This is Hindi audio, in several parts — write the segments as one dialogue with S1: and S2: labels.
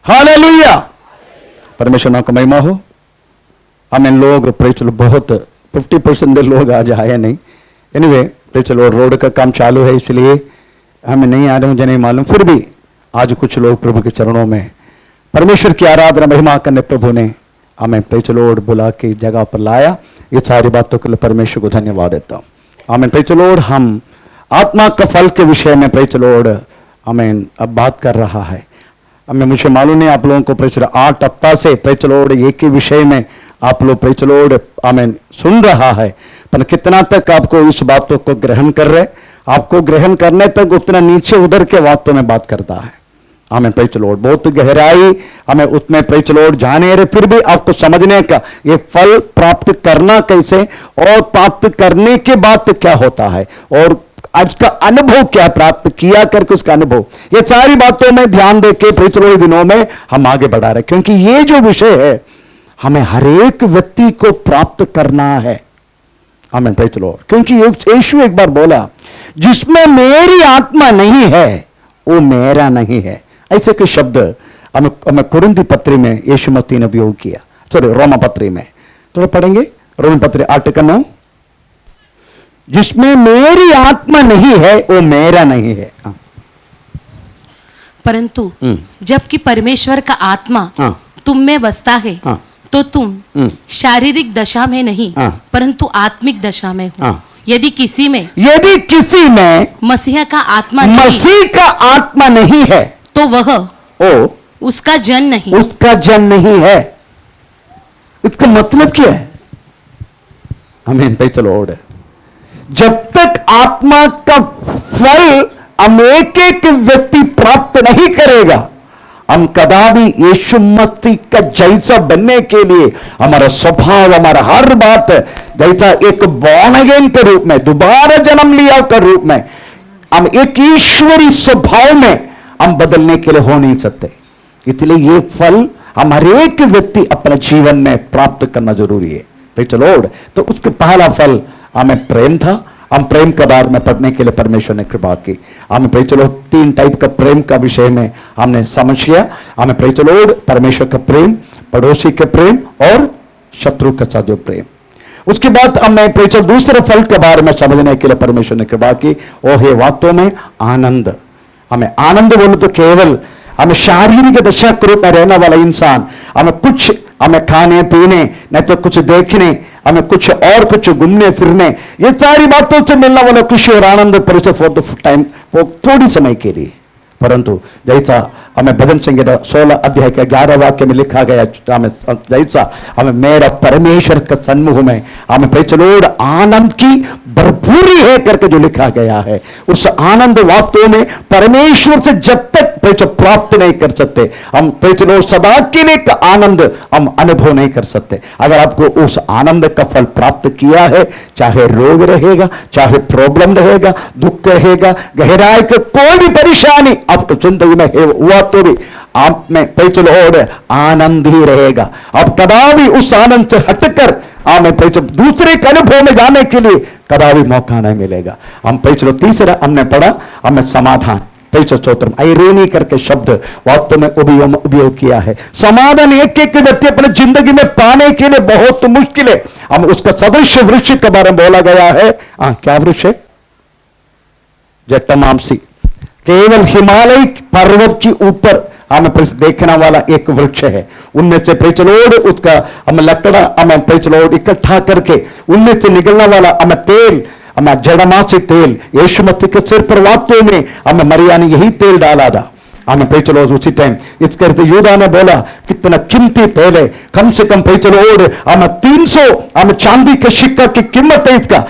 S1: हालेलुया, परमेश्वर नाम का महिमा हो। हमें लोग प्रेज बहुत 50% लोग आज आए नहीं। एनीवे प्रेज रोड का काम चालू है इसलिए हमें नहीं आ रहे, मुझे नहीं मालूम, फिर भी आज कुछ लोग प्रभु के चरणों में परमेश्वर की आराधना महिमा करने प्रभु ने हमें प्रेज लॉर्ड बुला के जगह पर लाया। ये सारी बातों के लिए परमेश्वर को धन्यवाद देता हूँ। आमीन। प्रेज लॉर्ड, हम आत्मा का फल के विषय में प्रेज लॉर्ड आमीन अब बात कर रहा है। हमें मुझे मालूम नहीं आप लोगों को प्रेज 8 हफ्ता से प्रेज लॉर्ड एक ही विषय में आप लोग प्रेज लॉर्ड आमीन सुन रहा है, पर कितना तक आपको इस बातों को ग्रहण कर रहे, आपको ग्रहण करने तक उतना नीचे उधर के बातों में बात करता है। हमें प्रेज लॉर्ड बहुत गहराई हमें उसमें प्रेज लॉर्ड जाने रहे, फिर भी आपको समझने का ये फल प्राप्त करना कैसे और प्राप्त करने के बाद क्या होता है और आज का अनुभव क्या प्राप्त किया करके उसका अनुभव, ये सारी बातों में ध्यान देके प्रेज लॉर्ड दिनों में हम आगे बढ़ा रहे, क्योंकि ये जो विषय है हमें हर एक व्यक्ति को प्राप्त करना है। हमें प्रेज लॉर्ड, क्योंकि यीशु एक बार बोला जिसमें मेरी आत्मा नहीं है वो मेरा नहीं है। ऐसे के शब्द हमें कुरिन्थी पत्री में यीशु मसीह ने उपयोग किया, सॉरी रोमा पत्री में, थोड़ा पढ़ेंगे रोमा पत्री 8:9, जिसमें मेरी आत्मा नहीं है वो मेरा नहीं है।
S2: परंतु जबकि परमेश्वर का आत्मा तुम में बसता है तो तुम शारीरिक दशा में नहीं परंतु आत्मिक दशा में हो। यदि किसी में मसीह का आत्मा
S1: नहीं है
S2: तो वह उसका जन नहीं,
S1: है। इसका मतलब क्या है? आमीन। Praise the Lord. जब तक आत्मा का फल हम एक एक व्यक्ति प्राप्त नहीं करेगा, हम कदापि यीशु मसीह का जैसा बनने के लिए हमारा स्वभाव, हमारा हर बात जैसा एक बॉर्न अगेन के रूप में, दोबारा जन्म लिया के रूप में, हम एक ईश्वरी स्वभाव में हम बदलने के लिए हो नहीं सकते। इसलिए ये फल हम हर एक व्यक्ति अपने जीवन में प्राप्त करना जरूरी है। Praise the Lord. तो उसके पहला फल हमें प्रेम था। हम प्रेम के बारे में पढ़ने के लिए परमेश्वर ने कृपा की। हमें प्रेज द लॉर्ड 3 टाइप का प्रेम का विषय में हमने समझ लिया। हमें प्रेज द लॉर्ड परमेश्वर का प्रेम, पड़ोसी के प्रेम और शत्रु के साथ जो प्रेम। उसके बाद हमें प्रेज दूसरे फल के बारे में समझने के लिए परमेश्वर ने कृपा की, वो है वास्तव में आनंद। हमें आनंद बोले तो केवल हमें शारीरिक दशा के रूप में रहने वाला इंसान, हमें खाने पीने, नहीं तो कुछ देखने, हमें कुछ घूमने फिरने, ये सारी बातों से मिलने वाला खुशी और आनंद परिचय फॉर द टाइम, वो थोड़ी समय के लिए। परंतु जैसा हमें भजन संहिता 16 अध्याय के 11 वाक्य में लिखा गया, जैसा हमें मेरा परमेश्वर के सन्मुख में हमें प्रेज द लॉर्ड आनंद की भरपूरी है करके जो लिखा गया है, उस आनंद वास्तव में परमेश्वर से जब तक प्रेज प्राप्त नहीं कर सकते, हम प्रेज द लॉर्ड सदा के लिए का आनंद हम अनुभव नहीं कर सकते। अगर आपको उस आनंद का फल प्राप्त किया है, चाहे रोग रहेगा, चाहे प्रॉब्लम रहेगा, दुख रहेगा, गहराई का कोई भी परेशानी आपको जिंदगी में हुआ तो भी आप में प्रेज द लॉर्ड आनंद ही रहेगा। अब कदापि उस आनंद से हटकर हमें प्रेज दूसरे के अनुभव में जाने के लिए कदापि मौका नहीं मिलेगा। हम प्रेज तीसरा हमने पढ़ा, हमें समाधान, प्रेज स्तोत्रम, आइरेनी करके शब्द वास्तव में उपयोग किया है। समाधान एक एक व्यक्ति अपने जिंदगी में पाने के लिए बहुत मुश्किल है। हम उसका सदृश वृक्ष के बारे में बोला गया है। क्या वृक्ष है? जटामांसी, केवल हिमालय पर्वत के ऊपर हमें देखने वाला एक वृक्ष है। उनमें से प्रेज द लॉर्ड उसका हमें लकड़ा हमें प्रेज द लॉर्ड इकट्ठा करके उनमें से निकलने वाला हमें तेल, हमें जड़मासी तेल, यीशु मसीह के सिर पर वास्तव में हमें मरिया ने यही तेल डाला था। हमें प्रेज द लॉर्ड उसी टाइम इस करके यूदा ने बोला कितना कीमती तेल है, कम से कम प्रेज द लॉर्ड हमें 300 हमें चांदी के सिक्का की कीमत है इसका,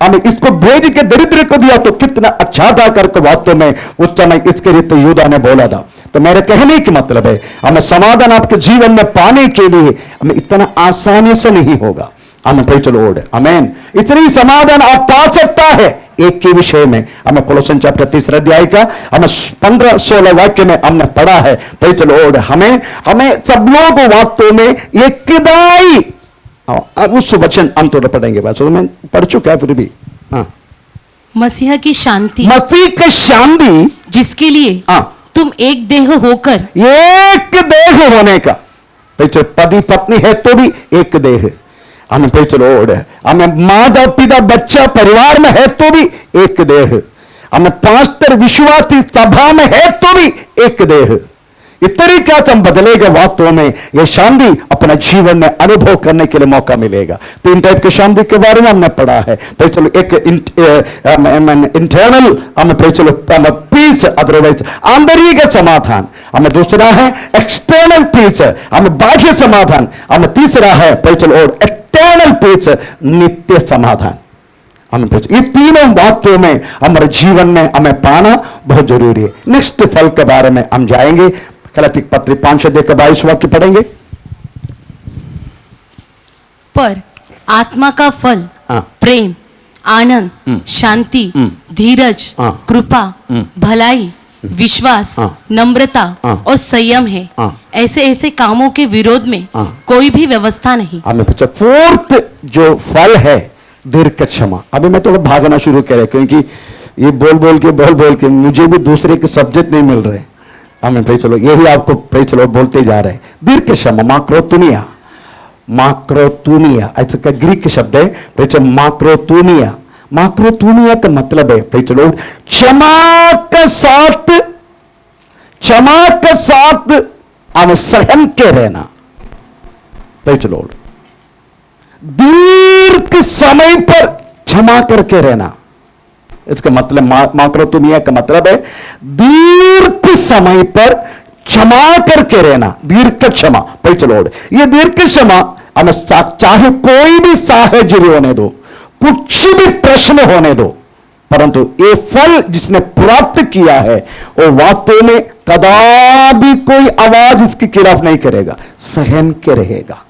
S1: हमें इसको भेज के दरिद्र को दिया तो कितना अच्छा था करके वास्तव में उस समय इसके लिए तो यूदा ने बोला था। तो मेरे कहने की मतलब है हमें समाधान आपके जीवन में पाने के लिए हमें इतना आसानी से नहीं होगा। हमें प्रेज द लॉर्ड आमीन। इतनी समाधान आप पा सकता है एक के विषय में। हमें कोलोसन चैप्टर 3 अध्याय का हमें 15-16 वाक्य में हमने पढ़ा है। प्रेज द लॉर्ड हमें सब लोग वास्तव में एक किदाई उस वचन हम थोड़ा पढ़ेंगे, बस मैं पढ़ चुका है फिर भी। मसीह की शांति
S2: जिसके लिए तुम एक देह होकर,
S1: एक देह होने का, चलो पति पत्नी है तो भी एक देह, हमें चलो हमें माता पिता बच्चा परिवार में है तो भी एक देह, हमें पास्टर विश्वासी सभा में है तो भी एक देह। इस तरीका से हम बदलेगा वास्तव में यह शांति अपना जीवन में अनुभव करने के लिए मौका मिलेगा। तीन टाइप की शांति के बारे में हमने पढ़ा है। तो चलो एक इंटरनल हमें चलो पीस, अदरवाइज आंतरिक समाधान, हमें दूसरा है एक्सटर्नल पीस, हमें बाह्य समाधान, हमें तीसरा है चलो और एक्सटर्नल पीस, नित्य समाधान। हमें ये तीनों वाक्यों में हमारे जीवन में हमें पाना बहुत जरूरी है। नेक्स्ट फल के बारे में हम जाएंगे, गलातियों पत्री 5:22 वाक्य पढ़ेंगे।
S2: पर आत्मा का फल प्रेम, आनंद, शांति, धीरज, कृपा, भलाई, विश्वास, नम्रता और संयम है। ऐसे ऐसे कामों के विरोध में कोई भी व्यवस्था नहीं।
S1: हमें पूछा फोर्थ जो फल है दीर्घ क्षमा। अभी मैं थोड़ा भागना शुरू करे क्योंकि ये बोल बोल के मुझे भी दूसरे के सब्जेक्ट नहीं मिल रहे। हमें चलो यही आपको चलो बोलते जा रहे हैं। दीर्घ क्षमा, माक्रोतुनिया, माक्रोतुनिया ऐसा का ग्रीक शब्द है माक्रोतुनिया। माक्रोतुनिया का मतलब है चलो क्षमा के साथ हमें सहन के रहना। चलो दीर्घ समय पर क्षमा करके रहना, इसका मतलब माक्रोतुनिया का मतलब है दीर्घ समय पर क्षमा करके रहना, दीर्घ क्षमा। चलो ये दीर्घ क्षमा हमें चाहे कोई भी साहचर्य होने दो, कुछ भी प्रश्न होने दो, परंतु ये फल जिसने प्राप्त किया है वो वास्तव में कदापि कोई आवाज इसके खिलाफ नहीं करेगा, सहन के रहेगा।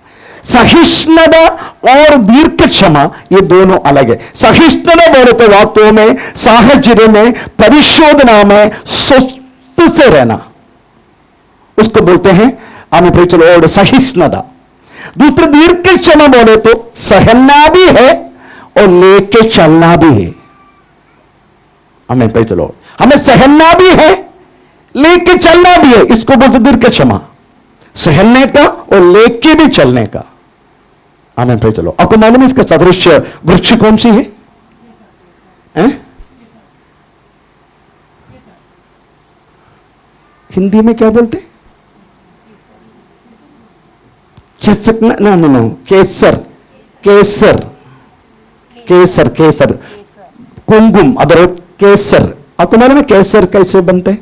S1: सहिष्णुता और दीर्घ क्षमा ये दोनों अलग है। सहिष्णुता बोले तो वास्तव में साहचर्य में, परिशोधना में स्वस्थ से रहना, उसको बोलते हैं हमें चलो और सहिष्णुता। दूसरा दीर्घ क्षमा बोले तो सहना भी है और लेके चलना भी है। हमें चलो हमें सहना भी है, लेके चलना भी है, इसको बोलते दीर्घ क्षमा। सहने का और लेके भी चलने का। आमेन। चलो आपको मालूम है इसका सदृश्य वृक्ष कौन सी है? हिंदी में क्या बोलते? नो केसर, केसर, केसर, केसर, कुमकुम, अदर केसर। आपको मालूम है केसर कैसे बनते?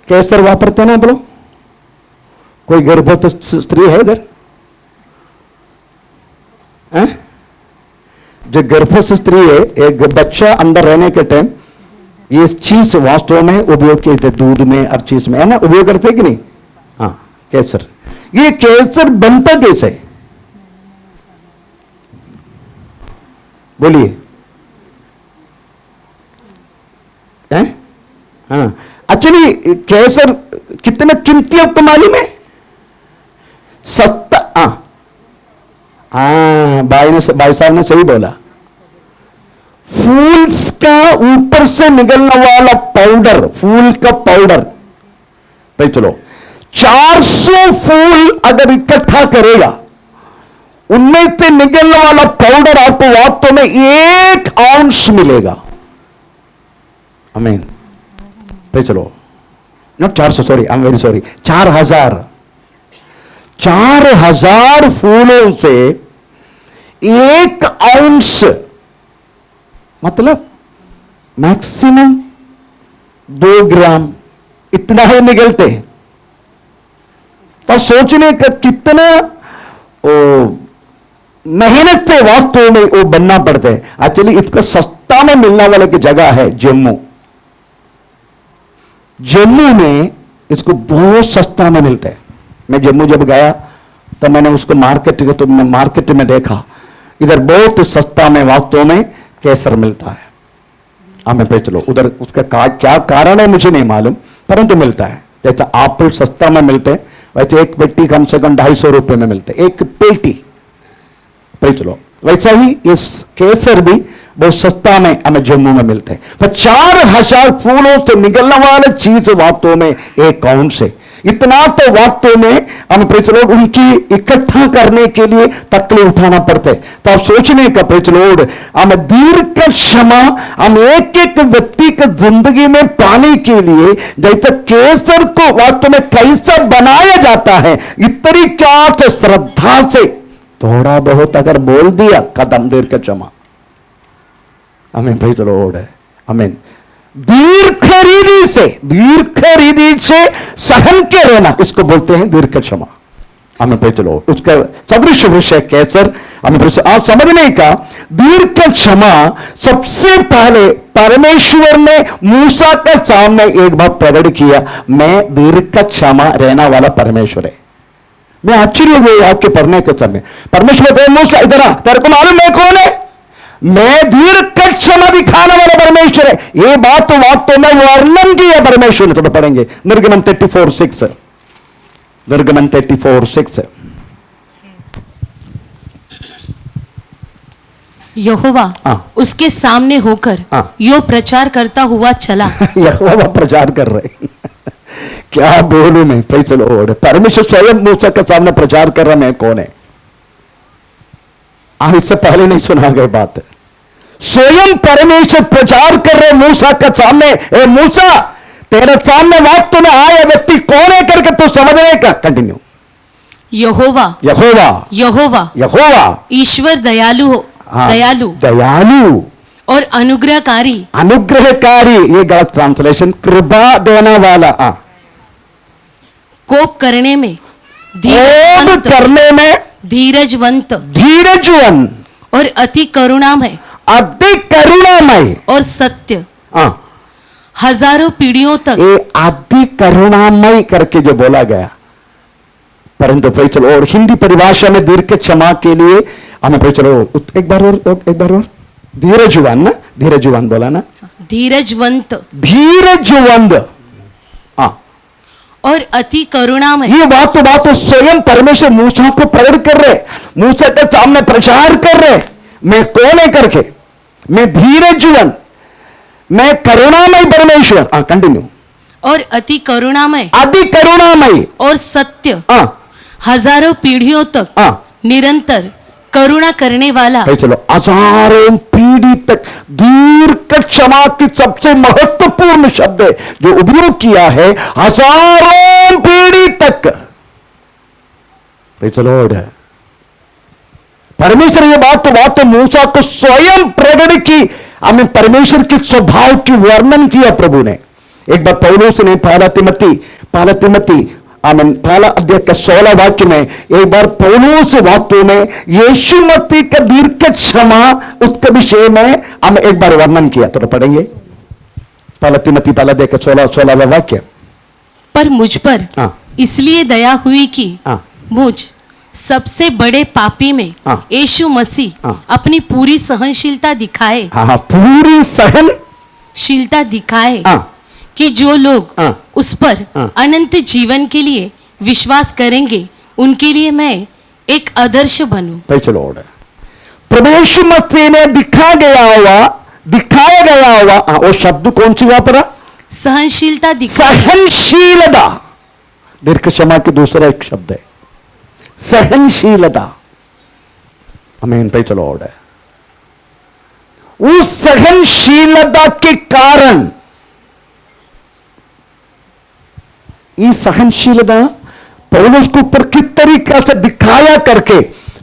S1: केसर वापरते ना बोलो। कोई गर्भवती स्त्री है इधर? जो गर्भस्थ स्त्री है, एक बच्चा अंदर रहने के टाइम ये चीज वास्तव में उपयोग किए थे, दूध में हर चीज में, है ना, उपयोग करते कि नहीं? हाँ, केसर। ये केसर बनता कैसे? बोलिए। हाँ, एक्चुअली केसर कितना कीमती आपको मालूम है? सस्ता। हाँ, भाई साहब ने सही बोला। फूल का ऊपर से निकलने वाला पाउडर, फूल का पाउडर, भाई चलो 400 फूल अगर इकट्ठा करेगा, उनमें से निकलने वाला पाउडर आपको वास्तव में 1 आउंस मिलेगा। आमीन। भाई चलो, not 400, sorry, I am very sorry, 4000 फूलों से 1 आउंस, मतलब मैक्सिमम 2 ग्राम इतना ही निकलते हैं। तो सोचने का कितना मेहनत से वास्तव में वो बनना पड़ता है। एक्चुअली इसका सस्ता में मिलने वाला की जगह है जम्मू। जम्मू में इसको बहुत सस्ता में मिलता है। मैं जम्मू जब गया तो मैंने उसको मार्केट में देखा, इधर बहुत सस्ता में वास्तव में केसर मिलता है। हमें पे चलो उधर उसका क्या कारण है मुझे नहीं मालूम, परंतु मिलता है। जैसा एप्पल सस्ता में मिलते हैं, वैसे एक पेटी कम से कम 250 रुपए में मिलते, एक पेटी। पे चलो वैसा ही इस केसर भी बहुत सस्ता में हमें जम्मू में मिलते हैं। पर 4000 फूलों से निकलने वाले चीज वास्तव में एक कौन से, इतना तो वास्तव में हम लोग उनकी इकट्ठा करने के लिए तकलीफ उठाना पड़ते। तो आप सोचने का लोग हम दीर्घ क्षमा हम एक एक व्यक्ति की जिंदगी में पाने के लिए, जैसे केसर को वास्तव में कैसा बनाया जाता है, इतनी क्या से श्रद्धा से थोड़ा बहुत अगर बोल दिया कदम दीर्घ क्षमा, हमें लोड है, हमें दीर्घ रीति से सहन के रहना, इसको बोलते हैं दीर्घ क्षमा। हमें चलो उसका सदृश विषय कैसर, हमें आप समझने का दीर्घ क्षमा सबसे पहले परमेश्वर ने मूसा के सामने एक बार प्रकट किया, मैं दीर्घ क्षमा रहना वाला परमेश्वर है। मैं आश्चर्य हुए आपके पढ़ने के समय, परमेश्वर कहे मूसा इधर आ, तेरे को मालूम मैं कौन है, मैं दीर्घ क्षमा दिखाने वाला परमेश्वर है। ये बात तो वास्तव में वर्णन की है परमेश्वर ने। थोड़ा पढ़ेंगे निर्गमन 34:6, निर्गमन 34:6।
S2: यहोवा उसके सामने होकर यो प्रचार करता हुआ चला।
S1: यहोवा प्रचार कर रहे क्या बोलूं मैं, चलो परमेश्वर स्वयं मूसा के सामने प्रचार कर रहा, मैं कौन है। आप इससे पहले नहीं सुना गए बात, स्वयं परमेश्वर प्रचार कर रहे मूसा के सामने, ए मूसा तेरे सामने वास्तव में आया व्यक्ति कौन है करके तो समझने का। कंटिन्यू।
S2: यहोवा
S1: यहोवा
S2: यहोवा
S1: यहोवा
S2: ईश्वर दयालु हो, दयालु
S1: दयालु
S2: और अनुग्रहकारी,
S1: अनुग्रहकारी ये गलत ट्रांसलेशन, कृपा देने वाला,
S2: कोप करने में धीरजवंत और अति करुणामय,
S1: अति करुणामय
S2: और सत्य, हजारों पीढ़ियों तक।
S1: ये अति करुणामय करके जो बोला गया, परंतु चलो और हिंदी परिभाषा में दीर्घ क्षमा के लिए हमें चलो एक बार और धीरजवान ना, धीरजवान बोला ना,
S2: धीरजवंत,
S1: धीरजवंत
S2: और अति करुणामय।
S1: ये बात तो स्वयं परमेश्वर मूसा को प्रकट कर रहे, मूसा के सामने प्रचार कर रहे, मैं कौन है करके, मैं धीरजवान, मैं करुणामय परमेश्वर। कंटिन्यू।
S2: और अति करुणामय,
S1: अति करुणामय और
S2: सत्य, हजारों पीढ़ियों तक निरंतर करुणा करने वाला।
S1: चलो हजारों पीढ़ी तक दीर्घ क्षमा की सबसे महत्वपूर्ण शब्द जो उपयोग किया है, हजारों पीढ़ी तक। चलो परमेश्वर ये बात तो मूसा को स्वयं प्रकट की, हमें परमेश्वर के स्वभाव की वर्णन किया प्रभु ने। एक बार पौलुस ने पहला तिमोथी पहला अध्याय का 16 वाक्य में एक बार पौलुस वाक्यों में यीशु मसीह का दीर्घ क्षमा उसके विषय में हम एक बार वर्णन किया, तो पढ़ेंगे पहला तिमोथी पहला अध्याय का 16वां वाक्य।
S2: पर मुझ पर इसलिए दया हुई कि मुझ सबसे बड़े पापी में यीशु मसीह अपनी पूरी सहनशीलता दिखाए,
S1: पूरी सहनशीलता
S2: दिखाए कि जो लोग उस पर अनंत जीवन के लिए विश्वास करेंगे उनके लिए मैं एक आदर्श बनूं।
S1: चलो प्रभु यीशु मसीह ने दिखाया गया हुआ वो शब्द कौन सी वापरा,
S2: सहनशीलता।
S1: सहनशीलता दीर्घ क्षमा की दूसरा एक शब्द है सहनशीलता। हमें चलो उस सहनशीलता के कारण, ये सहनशीलता पौलुस को ऊपर किस तरीका से दिखाया करके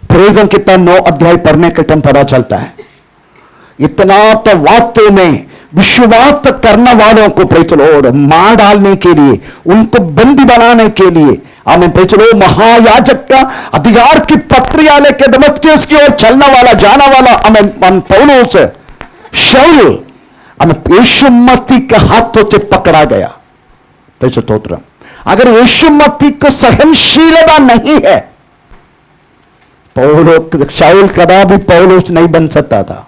S1: प्रेजन कितना 9 अध्याय पढ़ने के टाइम पता चलता है। इतना तो वास्तव में विश्वास करने वालों को चलो मार डालने के लिए, उनको बंदी बनाने के लिए हमें चलो महायाजक का अधिकार की पत्रिया लेके दमिश्क की ओर चलने वाला जाना वाला हमें पौलुस शाऊल हमें यीशु मसीह के हाथों से पकड़ा गया। स्तोत्र। अगर यीशु मसीह को सहनशीलता नहीं है, पौलुस शाऊल कदापि पौलुस नहीं बन सकता था।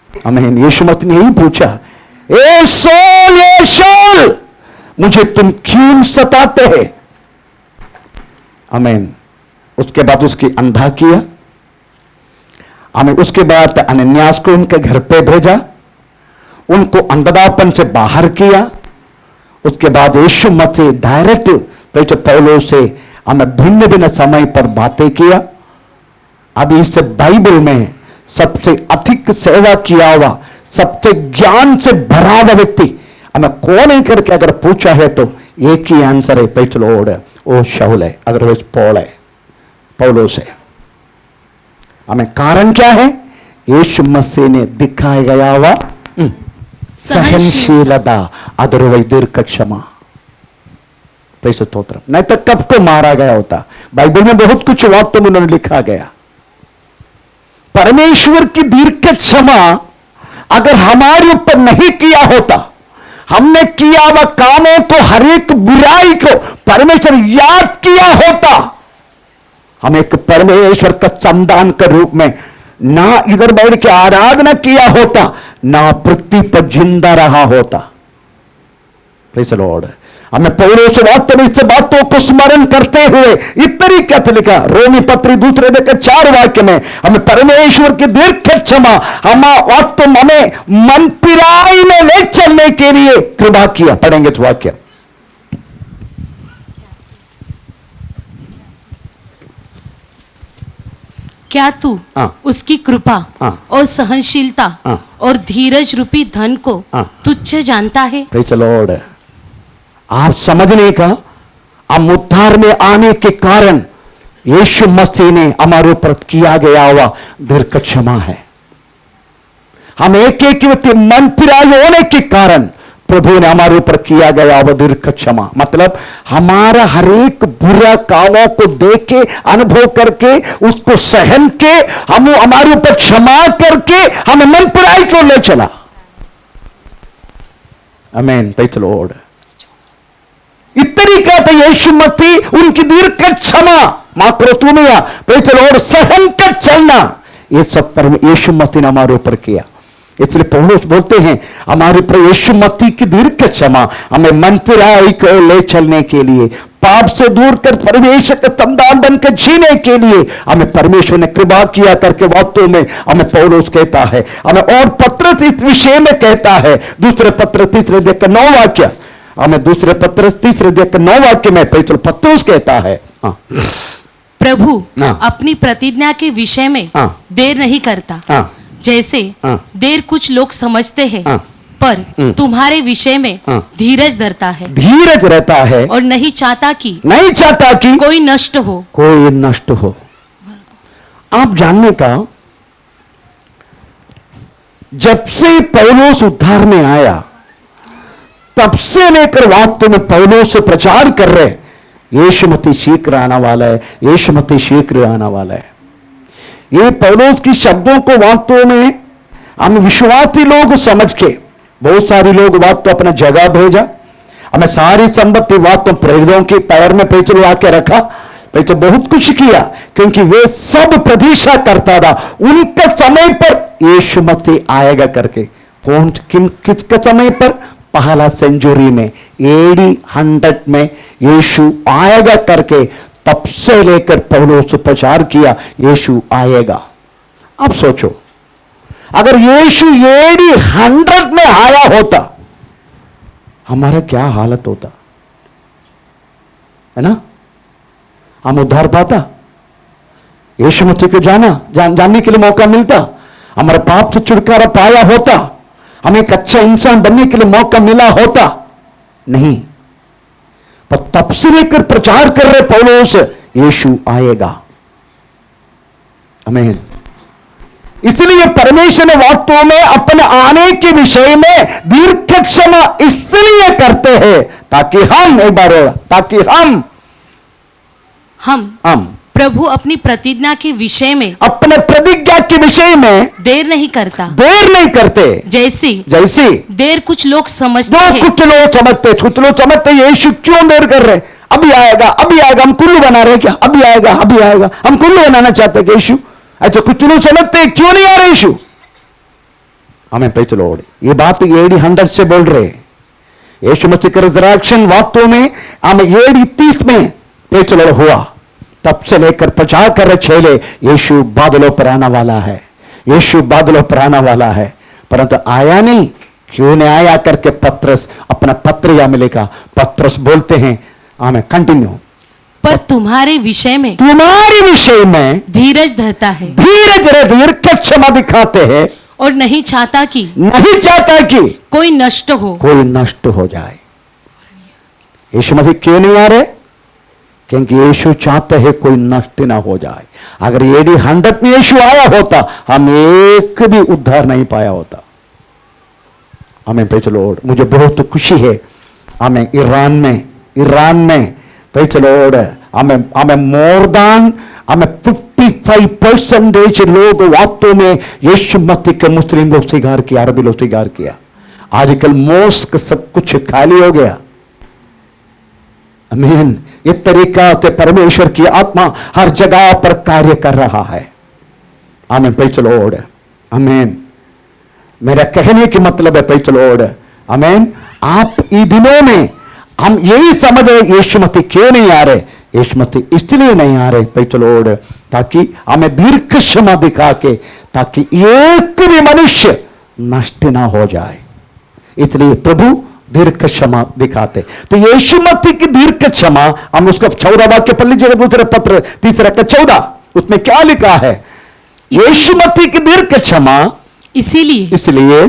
S1: हमें यीशु मसीह ने यही पूछा, ए शाऊल मुझे तुम क्यों सताते हैं। आमीन। उसके बाद उसकी अंधा किया, हमें उसके बाद अनन्यास को उनके घर पे भेजा, उनको अंधदापन से बाहर किया। उसके बाद यीशु मसीह डायरेक्ट पौलुस से हमें भिन्न भिन्न समय पर बातें किया। अभी इस बाइबल में सबसे अधिक सेवा किया हुआ, सबसे ज्ञान से भरा हुआ व्यक्ति हमें कौन है करके अगर पूछा है तो एक ही आंसर है, प्रेज़ द लॉर्ड, वो शाऊल है, अदरवाइज पौल है, पौलुस है। हमें कारण क्या है? यीशु मसीह ने दिखाया गया हुआ सहनशीलता, अदरवाइज दीर्घ क्षमा। स्तोत्र, नहीं तो कब को मारा गया होता। बाइबल में बहुत कुछ वाक्य में उन्होंने लिखा गया। परमेश्वर की दीर्घ क्षमा अगर हमारे ऊपर नहीं किया होता, हमने किया वह कामों को, हर एक बुराई को परमेश्वर याद किया होता, हम एक परमेश्वर का संतान के रूप में ना इधर बैठ के आराधना किया होता, ना पृथ्वी पर जिंदा रहा होता। Praise the Lord. हमें पौलुस वास्तव में इस बातों को स्मरण करते हुए इस तरीके से लिखा, रोमी पत्री 2:4 वाक्य में हमें परमेश्वर की दीर्घ क्षमा हम वास्तव हमें मन पिराई में ले चलने के लिए कृपा किया। पढ़ेंगे इस वाक्य।
S2: क्या तू उसकी कृपा और सहनशीलता और धीरज रूपी धन को तुच्छ जानता है?
S1: Praise the Lord. आप समझने का, हम उद्धार में आने के कारण यीशु मसीह ने हमारे ऊपर किया गया हुआ दीर्घ क्षमा है। हम एक एक व्यक्ति मन फिराई होने के कारण प्रभु ने हमारे ऊपर किया गया हुआ दीर्घ क्षमा, मतलब हमारा हर एक बुरा कामों को देख के, अनुभव करके, उसको सहन के, हम हमारे ऊपर क्षमा करके हमें मन फिराई को ले चला। आमीन, प्रेज़ द लॉर्ड। इस तरीका से यीशु मसीह उनकी दीर्घ क्षमा, माक्रोतुमिया, प्रेज़ द लॉर्ड, सहन कर चलना, ये सब पर यीशु मसीह ने हमारे ऊपर किया। इसलिए पौलुस बोलते हैं हमारे ऊपर यीशु मसीह की दीर्घ क्षमा हमें मन फिराई को ले चलने के लिए, पाप से दूर कर परमेश्वर का संतान बनकर जीने के लिए हमें परमेश्वर ने कृपा किया करके वास्तव में हमें पौलुस कहता है। हमें और पत्रस इस विषय में कहता है, दूसरे पत्र 3:9 वाक्य, हमें दूसरे पत्र 3:9 वाक्य में पत्रस कहता है,
S2: प्रभु अपनी प्रतिज्ञा के विषय में देर नहीं करता, जैसे देर कुछ लोग समझते हैं, पर तुम्हारे विषय में धीरज धरता है,
S1: धीरज रहता है, और
S2: नहीं चाहता कि कोई नष्ट हो,
S1: कोई नष्ट हो। आप जानने का, जब से पौलुस उद्धार में आया तब से लेकर वास्तव में पौलुस से प्रचार कर रहे यीशु मसीह शीघ्र आने वाला है, यीशु मसीह शीघ्र आने वाला है। ये पौलुस की शब्दों को वास्तव में हम विश्वासी लोग समझ के, बहुत सारे लोग वास्तव अपना जगह भेजा, हमें सारी संपत्ति वास्तव प्रेरितों के पैर में पैसे आके रखा, पैसे बहुत कुछ किया, क्योंकि वे सब प्रतीक्षा करता था उनका समय पर यीशु मसीह आएगा करके। कौन किसका समय पर? पहला सेंचुरी में, AD 100 में यीशु आएगा करके तब से लेकर पौलुस प्रचार किया यीशु आएगा। अब सोचो, अगर यीशु AD 100 में आया होता हमारा क्या हालत होता, है ना? हम उद्धार पाता, यीशु मसीह को जानने के लिए मौका मिलता, हमारे पाप से छुटकारा पाया होता, हमें एक अच्छा इंसान बनने के लिए मौका मिला होता, नहीं। पर तब से लेकर प्रचार कर रहे पौलुस यीशु आएगा। आमीन। इसलिए परमेश्वर ने वास्तव में अपने आने के विषय में दीर्घ क्षमा इसलिए करते हैं ताकि हम, एक बार और, ताकि हम
S2: प्रभु अपनी प्रतिज्ञा के विषय में,
S1: अपने प्रतिज्ञा के विषय में
S2: देर नहीं करते, जैसी देर कुछ लोग समझते हैं।
S1: कुछ लोग समझते यीशु क्यों देर कर रहे, अभी आएगा, हम कुल्लू बना रहे क्या, अभी आएगा, हम कुल्लू बनाना चाहते हैं यीशु। अच्छा, कुछ लोग समझते क्यों नहीं आ रहे यीशु। हमें प्रेज़ द लॉर्ड, ये बात AD 100 से बोल रहे। यीशु मसीह का रिजरेक्शन वास्तव में हमें AD 30 में प्रेज़ द लॉर्ड हुआ, तब से लेकर प्रचार कर रहे चेले यीशु बादलों पर आने वाला है, यीशु बादलों पर आने वाला है, परंतु आया नहीं। क्यों नहीं आया करके पत्रस अपना पत्र या मिलेगा। पत्रस बोलते हैं, आमें कंटिन्यू,
S2: पर तुम्हारे विषय में
S1: तुम्हारे विषय में
S2: धीरज धरता है,
S1: धीरज दीर्घ क्षमा दिखाते हैं,
S2: और नहीं चाहता कि
S1: कोई
S2: नष्ट हो,
S1: कोई नष्ट हो जाए। यीशु मसीह क्यों नहीं आ रहे? क्योंकि यीशु चाहते हैं कोई नष्ट ना हो जाए। अगर एडी 100 में यीशु आया होता, हम एक भी उद्धार नहीं पाया होता। हमें प्रेज़ द लॉर्ड, मुझे बहुत खुशी है। हमें ईरान में प्रेज़ द लॉर्ड, हमें मोर देन 55% लोग वास्तव में यीशु मसीह के मुस्लिम लोग स्वीकार किया, अरबी लोग स्वीकार किया। आजकल मोस्क सब कुछ खाली हो गया। आमीन। ये तरीका से परमेश्वर की आत्मा हर जगह पर कार्य कर रहा है। आमीन, प्रेज़ द लॉर्ड। आमीन। मेरा कहने की मतलब है प्रेज़ द लॉर्ड, आमीन, आप इन दिनों में हम यही समझ रहे यीशु मसीह क्यों नहीं आ रहे? यीशु मसीह इसलिए नहीं आ रहे प्रेज़ द लॉर्ड, ताकि हमें दीर्घ क्षमा दिखा के, ताकि एक भी मनुष्य नष्ट ना हो जाए। इसलिए प्रभु दीर्घ क्षमा दिखाते। तो यीशु मसीह की दीर्घ क्षमा, हम उसका 14 वाक्य पढ़ लीजिएगा, दूसरे पत्र 3 का 14, उसमें क्या लिखा है? यीशु मसीह की दीर्घ क्षमा इसलिए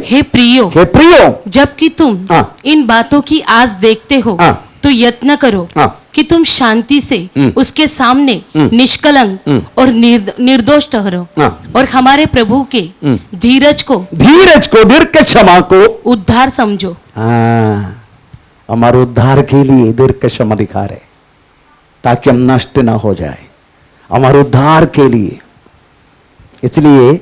S2: हे प्रियो, जबकि तुम इन बातों की आस देखते हो, तो यत्न करो कि तुम शांति से उसके सामने निष्कलंक और निर्दोष ठहरो, और हमारे प्रभु के धीरज को
S1: दीर्घ क्षमा को
S2: उद्धार समझो।
S1: हमारे उद्धार के लिए दीर्घ क्षमा दिखा रहे, ताकि हम नष्ट ना हो जाए, हमारे उद्धार के लिए। इसलिए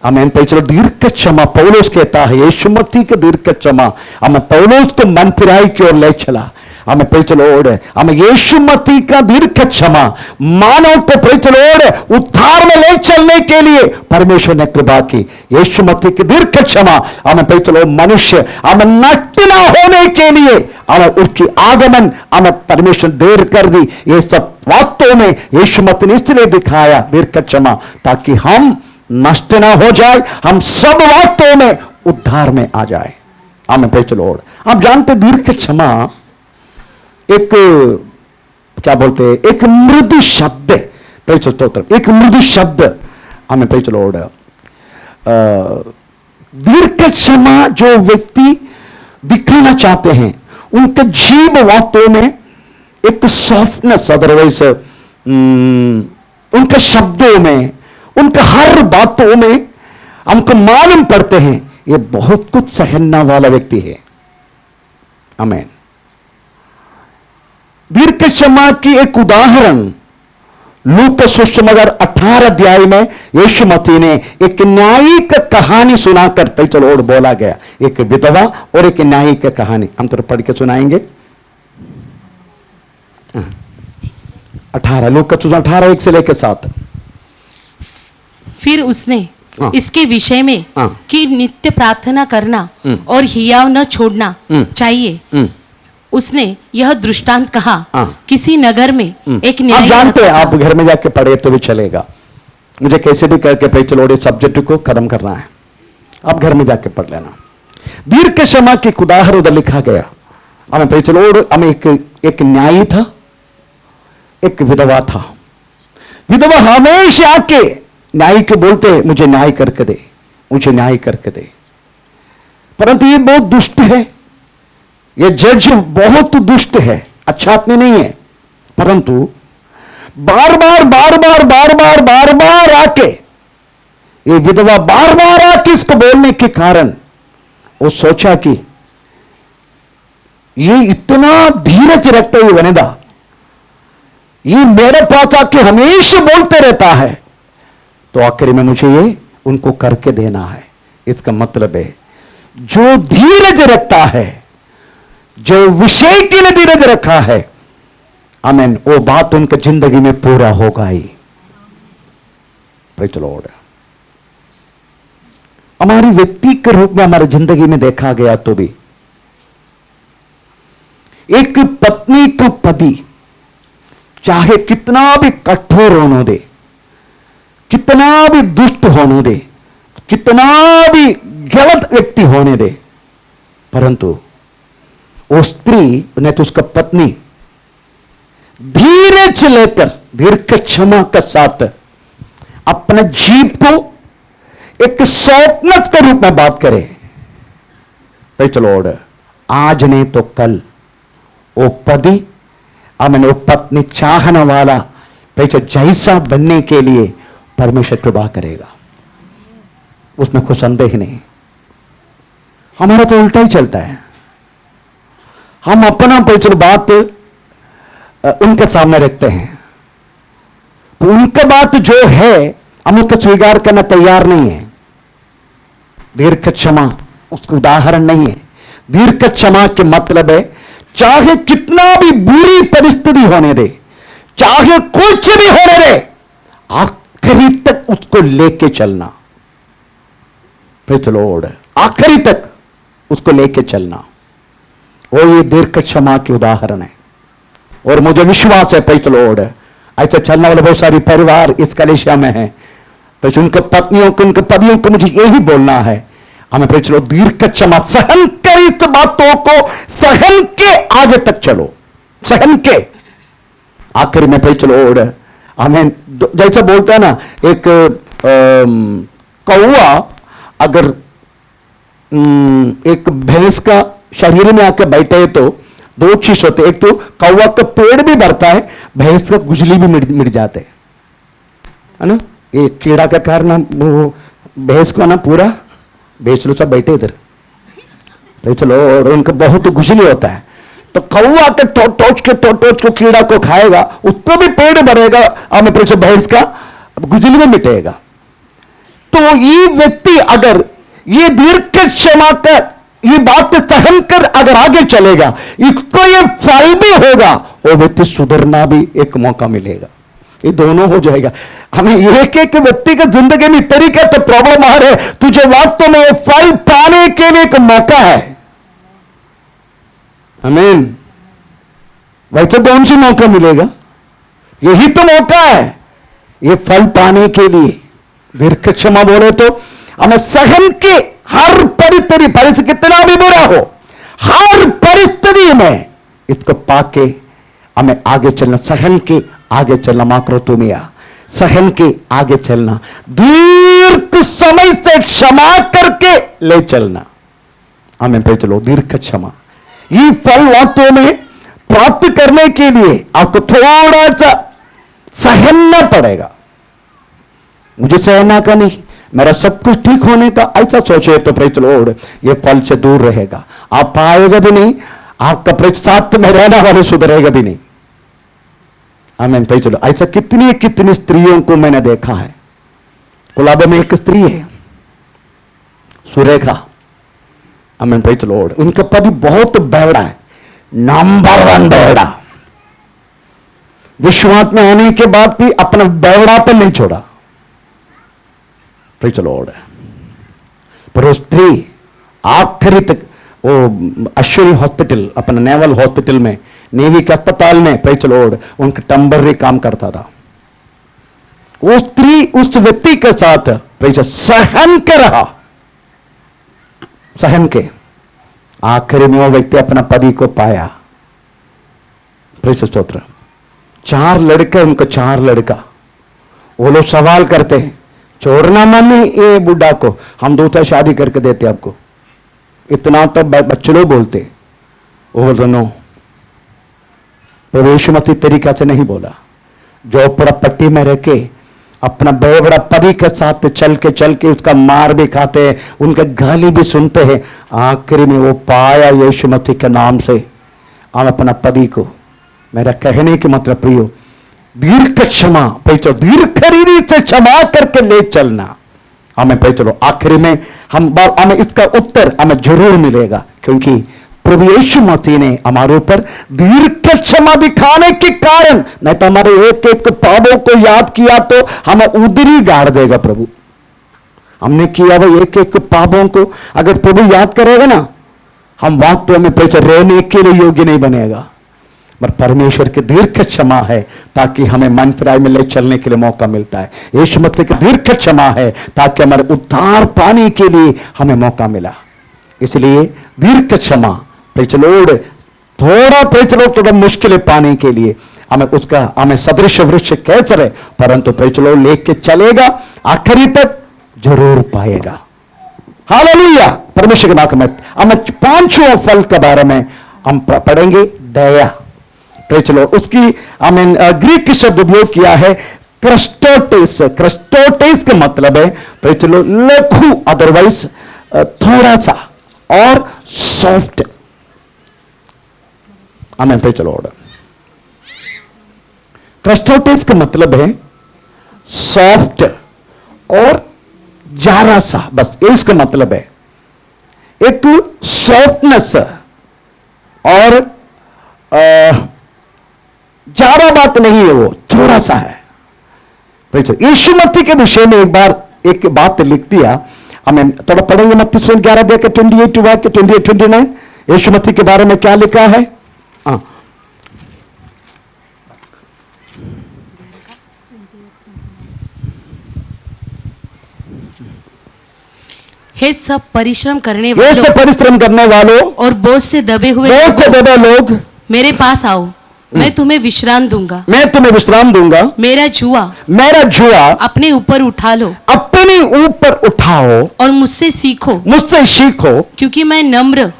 S1: हमें चलो दीर्घ क्षमा, पौलुस कहता है यीशु मसीह के दीर्घ क्षमा हमें पौलुस को मन फिराई की ओर ले चला। हमें चलो हमें यीशु मसीह का दीर्घ क्षमा मानव को चलो उद्धार में ले चलने के लिए परमेश्वर ने कृपा की। यीशु मसीह की दीर्घ क्षमा हमें चलो मनुष्य हमें नष्ट न होने के लिए, हमें उसकी आगमन हमें परमेश्वर देर कर दी। ये सब वास्तव में यीशु मसीह ने इसलिए दिखाया दीर्घ क्षमा, ताकि हम नष्ट ना हो जाए, हम सब वास्तव में उद्धार में आ जाए। हमें प्रेज़ द लॉर्ड। आप जानते दीर्घ क्षमा एक क्या बोलते हैं, एक मृदु शब्द, प्रेज़ द लॉर्ड, एक मृदु शब्द। हमें प्रेज़ द लॉर्ड, दीर्घ क्षमा जो व्यक्ति दिखाना चाहते हैं, उनके जीव वास्तव में एक सॉफ्टनेस, अदरवाइज उनके शब्दों में, उनके हर बातों में हमको मालूम पड़ते हैं ये बहुत कुछ सहना वाला व्यक्ति है। आमीन। दीर्घ क्षमा की एक उदाहरण लूका सुसमाचार 18 अध्याय में यीशु मसीह ने एक न्यायिक कहानी सुनाकर प्रेज़ द लॉर्ड बोला गया। एक विधवा और एक न्यायिक कहानी हम तो पढ़ के सुनाएंगे। 18 लूका 18 1 से लेकर 7।
S2: फिर उसने इसके विषय में कि नित्य प्रार्थना करना और हियाव न छोड़ना चाहिए, उसने यह दृष्टांत कहा। किसी नगर में एक न्यायी,
S1: आप जानते हैं, आप घर में जाके पढ़े तो भी चलेगा, मुझे कैसे भी करके प्रेज़ द लॉर्ड सब्जेक्ट को खत्म करना है, आप घर में जाके पढ़ लेना। दीर्घ क्षमा की उदाहरण उधर लिखा गया। हमें प्रेज़ द लॉर्ड, हमें एक न्यायी था, एक विधवा था। विधवा हमेशा आके न्याय के बोलते मुझे न्याय करके दे, मुझे न्याय करके दे, परंतु ये बहुत दुष्ट है, ये जज बहुत दुष्ट है, अच्छा आदमी नहीं है। परंतु बार बार आके ये विधवा बार बार आके इसको बोलने के कारण वो सोचा कि ये इतना धीरज रखता है, ये वनिदा ये मेरे पास आके हमेशा बोलते रहता है, तो आखिर में मुझे ये उनको करके देना है। इसका मतलब है जो धीरज रखता है, जो विषय के लिए धीरज रखा है, आमीन, वो बात उनके जिंदगी में पूरा होगा ही। Praise the Lord. हमारी व्यक्ति के रूप में हमारी जिंदगी में देखा गया तो भी एक पत्नी का पति चाहे कितना भी कठोर होने दे, कितना भी दुष्ट होने दे, कितना भी गलत व्यक्ति होने दे, परंतु वो स्त्री नहीं तो उसका पत्नी धीरज लेकर दीर्घ क्षमा के साथ अपने जीव को एक सौपनत के रूप में बात करे। भाई चलो आज नहीं तो कल वो पति मैंने वो पत्नी चाहने वाला भाई जैसा बनने के लिए परमेश्वर कृपा करेगा, उसमें कोई संदेह नहीं। हमारा तो उल्टा ही चलता है, हम अपना पैचल बात उनके सामने रखते हैं, तो उनका बात जो है हम उसको स्वीकार करना तैयार नहीं है। दीर्घ क्षमा उसका उदाहरण नहीं है। दीर्घ क्षमा के मतलब है चाहे कितना भी बुरी परिस्थिति होने दे, चाहे कुछ भी होने दे, आखिरी तक उसको लेके चलना। प्रेज़ द लॉर्ड, आखिरी तक उसको लेके चलना, वो ये दीर्घ क्षमा के उदाहरण है। और मुझे विश्वास है प्रेज़ द लॉर्ड, ऐसा चलने वाले बहुत सारे परिवार इस कलीसिया में है। तो उनके पत्नियों को, उनके पतियों को मुझे यही बोलना है, हमें प्रेज़ द लॉर्ड दीर्घ क्षमा, सहन करी बातों को सहन के आगे तक चलो, सहन के। आखिर में प्रेज़ द लॉर्ड हमें जैसा बोलता है ना, एक कौवा अगर एक भैंस का शरीर में आकर बैठे तो दो चीज होते, एक तो कौवा का पेड़ भी बढ़ता है, भैंस का गुजली भी मिट जाते है ना। ये कीड़ा के कारण वो भैंस को ना पूरा बेच लो, सब बैठे इधर बेच लो, और उनका बहुत गुजली होता है, तो कौवा के टोच को कीड़ा को खाएगा, उसको भी पेड़ बढ़ेगा, हमें भैंस का गुजली में मिटेगा। तो ये व्यक्ति अगर ये दीर्घ क्षमा कर ये बात सहन कर अगर आगे चलेगा, इसको ये फल भी होगा, वो व्यक्ति सुधरना भी एक मौका मिलेगा, ये दोनों हो जाएगा। हमें एक एक व्यक्ति की जिंदगी में तरीके तो प्रॉब्लम आ रहे, तुझे वास्तव में फल पाने के लिए एक मौका है। आमीन। वैसे कौन सी मौका मिलेगा? यही तो मौका है ये फल पाने के लिए। दीर्घ क्षमा बोले तो हमें सहन के हर परिस्थिति कितना भी बुरा हो, हर परिस्थिति में इसको पाके हमें आगे चलना, सहन के आगे चलना, माक्रोतुमिया, सहन के आगे चलना, दीर्घ समय से क्षमा करके ले चलना। हमें पे चलो दीर्घ क्षमा, ये फल वास्तव में प्राप्त करने के लिए आपको थोड़ा सा सहना पड़ेगा। मुझे सहना का नहीं, मेरा सब कुछ ठीक होने का ऐसा सोचे तो प्रेज़ द लॉर्ड ये फल से दूर रहेगा, आप पाएगा भी नहीं, आपका प्रेज़ साथ में रहना वाले सुधरेगा भी नहीं। आमीन। Praise the Lord. ऐसा कितनी कितनी स्त्रियों को मैंने देखा है। कोलाबा में एक स्त्री है सुरेखा, आमीन। Praise the Lord. उनका पति बहुत बेवड़ा है, नंबर 1 बेवड़ा, विश्वास में आने के बाद भी अपना बेवड़ापन नहीं छोड़ा। Praise the Lord. पर वो स्त्री आखिरी तक वो अश्विनी हॉस्पिटल, अपना नेवल हॉस्पिटल में, नेवी के अस्पताल में प्रेज़ द लॉर्ड उनका टेम्पररी काम करता था। वो स्त्री उस व्यक्ति के साथ प्रेज़ सहन के रहा, सहन के आखिरी में वो व्यक्ति अपना पति को पाया। प्रेज़ स्तोत्र। 4 लड़के, उनको 4 लड़का। वो लोग सवाल करते हैं, छोड़ना मम्मी ये बुढ़ा को, हम दूसरा शादी करके देते आपको, इतना तो बच्चे लोग बोलते। वो बोलते नो, प्रभु यीशु मसीह तरीका से नहीं बोला, जो पूरा पट्टी में रह के अपना बेवड़ा पति के साथ चल के उसका मार भी खाते हैं, उनके गाली भी सुनते हैं, आखिरी में वो पाया यीशु मसीह के नाम से हम अपना पति को। मेरा कहने की मतलब प्रियो, दीर्घ क्षमा पैचो, दीर्घ खरीदी से क्षमा करके ले चलना। हमें पैचो आखिरी में हमें इसका उत्तर हमें जरूर मिलेगा, क्योंकि प्रभु यीशु मसीह ने हमारे ऊपर दीर्घ क्षमा दिखाने के कारण, नहीं तो हमारे एक एक पापों को याद किया तो हमें उधर ही गाड़ देगा प्रभु। हमने किया वो एक एक पापों को अगर प्रभु याद करेगा ना, हम वास्तव में पैचो रहने के लिए योग्य नहीं बनेगा। पर परमेश्वर की दीर्घ क्षमा है ताकि हमें मन फिराई में ले चलने के लिए मौका मिलता है। यीशु मसीह की दीर्घ क्षमा है ताकि हमारे उद्धार पाने के लिए हमें मौका मिला। इसलिए दीर्घ क्षमा प्रचलोड़ थोड़ा मुश्किल है पाने के लिए हमें सदृश वृक्ष कैसे रहे, परंतु प्रचलोड़ लेके चलेगा आखिरी तक जरूर पाएगा। हालेलुया, परमेश्वर के नाम में हम पांचों फल के बारे में हम पढ़ेंगे। दया, प्रचलोड़, उसकी हमें ग्रीक शब्द उपयोग किया है क्रस्टोटेस। क्रस्टोटेस का मतलब है प्रचलोड़ लघु, अदरवाइज थोड़ा सा और सॉफ्ट। हमें प्रचलोड़ क्रस्टोटेस का मतलब है सॉफ्ट और जरा सा, बस ये इसका मतलब है। एक सॉफ्टनेस और ज्यादा बात नहीं है, वो थोड़ा सा है। यीशु मसीह के विषय में एक बार एक बात लिख दिया, हमें थोड़ा पढ़ेंगे। मत्ती 11 देकर 28-29 यीशु मसीह के बारे में क्या लिखा है। हाँ,
S2: हे सब परिश्रम करने
S1: वालों
S2: और बोझ से दबे हुए
S1: लोग
S2: मेरे पास आओ, मैं तुम्हें विश्राम दूंगा। मेरा जुआ अपने ऊपर उठा लो, और मुझसे सीखो, क्योंकि मैं नम्र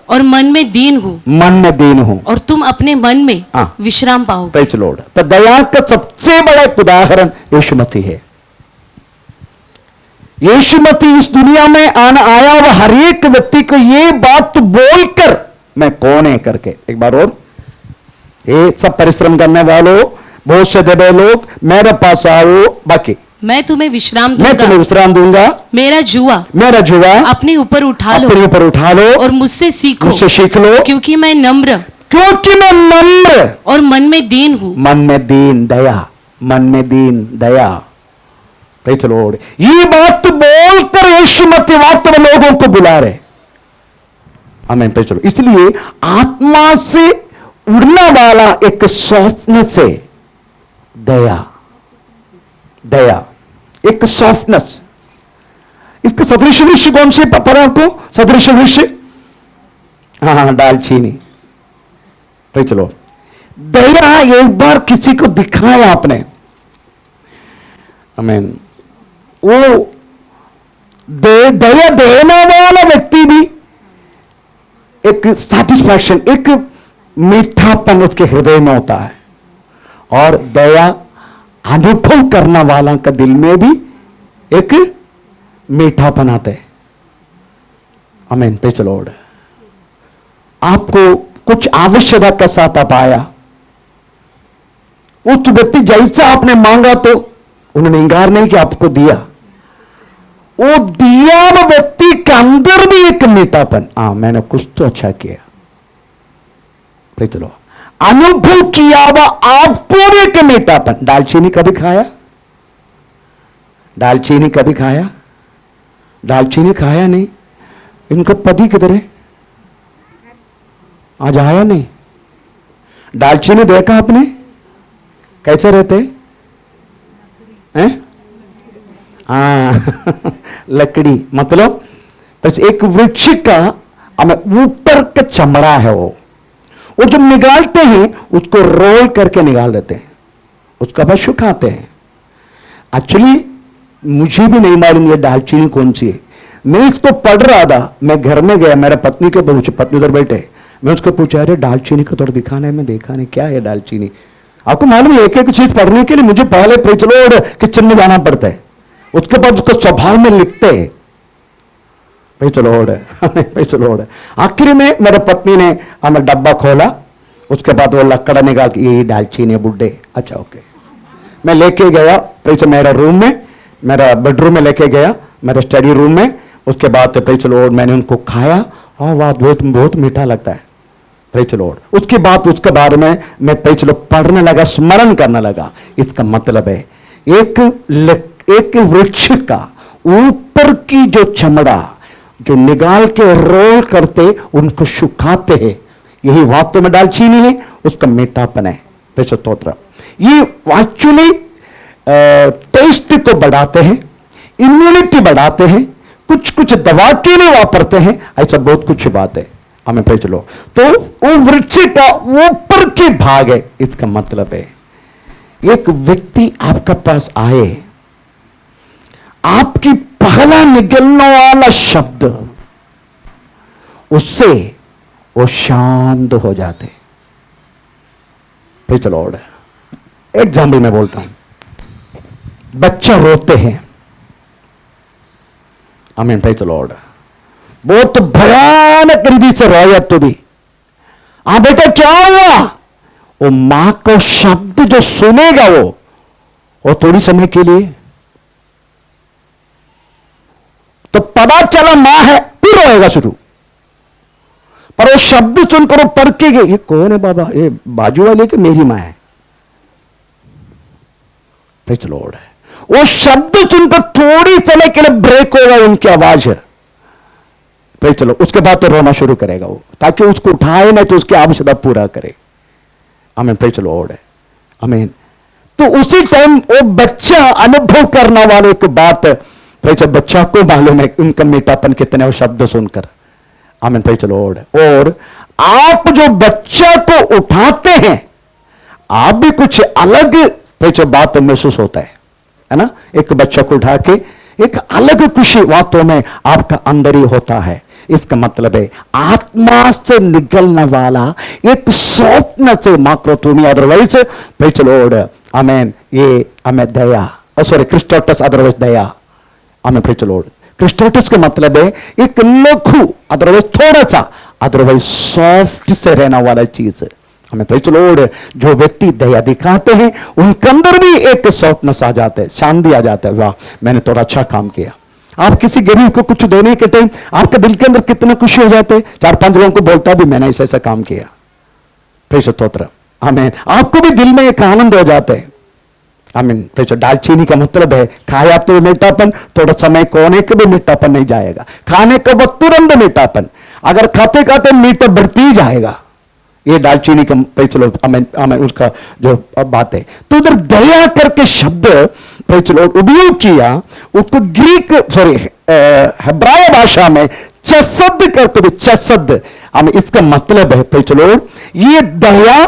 S2: और मन में दीन हूँ, और तुम अपने मन में विश्राम पाओगे।
S1: तो दया का सबसे बड़ा उदाहरण यीशु मसीह है। यीशु मसीह इस दुनिया में आया और हर एक व्यक्ति को ये बात बोलकर मैं कौन है करके, एक बार और, ये सब परिश्रम करने वालों, बहुत से दबे लोग मेरे पास आओ, बाकी
S2: मैं तुम्हें विश्राम दूंगा। मेरा जुआ अपने ऊपर उठा लो, और मुझसे सीख लो, क्योंकि मैं नम्र और मन में दीन हूँ।
S1: दया प्रेज़ द लॉर्ड। ये बात बोलकर यीशु मसीह वास्तव में लोगों को बुला रहे। आमीन, प्रेज़ द लॉर्ड। इसलिए आत्मा से उड़ने वाला एक सॉफ्टनेस है दया, एक सॉफ्टनेस। इसका सदृश वृक्ष कौन से पता आपको? सदृश वृक्ष, हाँ, दालचीनी। Praise the Lord. दया एक बार किसी को दिखाया आपने, आमीन, वो दया देने वाला व्यक्ति भी एक सैटिस्फैक्शन, एक मीठापन उसके हृदय में होता है, और दया अनुभव करने वाला का दिल में भी एक मीठापन आता है। आमीन, प्रेज़ द लॉर्ड। आपको कुछ आवश्यकता के साथ आप आया, उस व्यक्ति जैसा आपने मांगा तो उन्होंने इंकार नहीं किया, आपको दिया। वो दिया वो व्यक्ति के अंदर भी एक मीठापन, मैंने कुछ तो अच्छा किया, प्रेज़ द लॉर्ड। अनुभव किया वो आपको भी एक मीठापन। दालचीनी कभी खाया? दालचीनी खाया नहीं। इनका पति किधर है? आज आया नहीं। दालचीनी देखा आपने कैसे रहते हैं? लकड़ी, मतलब एक वृक्ष का ऊपर का चमड़ा है, वो जब निकालते हैं उसको रोल करके निकाल देते हैं, उसका बाद सुखाते हैं। एक्चुअली मुझे भी नहीं मालूम ये दालचीनी कौन सी है। मैं इसको पढ़ रहा था, मैं घर में गया, मेरे पत्नी के पूछे, पत्नी उधर बैठे, मैं उसको पूछा, अरे दालचीनी को थोड़ा दिखाना है। मैं देखा नहीं क्या है दालचीनी। आपको मालूम है एक एक चीज पढ़ने के लिए मुझे पहले प्रेज़ द लॉर्ड किचन में जाना पड़ता है, उसके बाद उसको स्वभाव में लिखते हैं। Praise the Lord, praise the Lord. आखिर में मेरे पत्नी ने हमें डब्बा खोला, उसके बाद वो लकड़ा निकाल के, ये दालचीनी बुड्ढे, अच्छा ओके। मैं लेके गया प्रेज़ मेरा रूम में, मेरा बेडरूम में लेके गया, मेरे स्टडी रूम में। उसके बाद प्रेज़ द लॉर्ड मैंने उनको खाया, और वह बहुत मीठा लगता है, प्रेज़ द लॉर्ड। उसके बाद उसके बारे में मैं प्रेज़ द लॉर्ड पढ़ने लगा, स्मरण करने लगा। इसका मतलब है एक वृक्ष का ऊपर की जो चमड़ा जो निकाल के रोल करते, उनको सुखाते हैं, यही वास्तव में दालचीनी है, उसका मीठापन है। स्तोत्र। ये एक्चुअली टेस्ट को बढ़ाते हैं, इम्यूनिटी बढ़ाते हैं, कुछ कुछ दवा के लिए वापरते हैं, ऐसा बहुत कुछ बात है। हमें पे चलो तो वो वृक्ष का ऊपर के भाग है। इसका मतलब है एक व्यक्ति आपके पास आए, आपकी पहला निकलने वाला शब्द, उससे वो शांत हो जाते। फिर चलो और एग्जाम्पल मैं बोलता हूं। बच्चा रोते हैं, आमीन, फिर चलो और बहुत भयानक रीति से रोया तो भी, हाँ बेटा क्या हुआ, वो मां को शब्द जो सुनेगा वो थोड़ी समय के लिए, तो पता चला मां है, फिर रोएगा शुरू। पर वो शब्द सुनकर वो पढ़ के गए, ये कौन है बाबा, ये बाजू वाले की मेरी मां है। Praise the Lord. वो शब्द सुनकर थोड़ी समय के लिए ब्रेक होगा उनकी आवाज है। Praise the Lord. उसके बाद तो रोना शुरू करेगा वो, ताकि उसको उठाए नहीं तो उसकी आवश्यकता पूरा करे। आमीन, प्रेज़ द लॉर्ड। आमीन। तो उसी टाइम वो बच्चा अनुभव करने वाले की बात, प्रेज़, बच्चा को मालूम है उनका मीठापन कितने वो शब्द सुनकर। आमीन, प्रेज़ द लॉर्ड। और आप जो बच्चा को उठाते हैं, आप भी कुछ अलग प्रेज़ बात महसूस होता है ना। एक बच्चा को उठा के एक अलग खुशी वास्तव में आपका अंदर ही होता है। इसका मतलब है आत्मा से निकलने वाला एक स्वप्न से मात्र तुम्हें, अदरवाइज प्रेज़ द लॉर्ड, आमीन, ये हमें दया, सॉरी क्रिस्टोटस, अदरवाइज दया। आमीन, प्रेज़ द लॉर्ड। क्रिस्टोटस का मतलब है एक लघु, अदरवाइज थोड़ा सा, अदरवाइज सॉफ्ट से रहने वाला चीज। हमें प्रेज़ द लॉर्ड, जो व्यक्ति दया दिखाते हैं उनके अंदर भी एक सॉफ्टनेस आ जाता है, शांति आ जाता है। वाह, मैंने थोड़ा अच्छा काम किया। आप किसी गरीब को कुछ देने के टाइम आपके दिल के अंदर कितना खुशी हो जाते हैं। 4-5 लोगों को बोलता भी मैंने ऐसा ऐसा काम किया। प्रेज़ स्तोत्र। आमीन। आपको भी दिल में एक आनंद हो जाता है। आमीन। प्रेज़। दालचीनी का मतलब है खाया तो मीठापन, थोड़ा समय कोने के भी मीठापन नहीं जाएगा, खाने के बाद तुरंत मीठापन, अगर खाते खाते मीठा बढ़ती ही जाएगा। ये दालचीनी का प्रेज़ लॉर्ड, आमीन, उसका जो बात है। तो उधर दया करके शब्द प्रेज़ लॉर्ड उपयोग किया, उसको ग्रीक, सॉरी हेब्राय भाषा में चसद करके भी, चसद, आमीन, इसका मतलब है प्रेज़ लॉर्ड ये दया,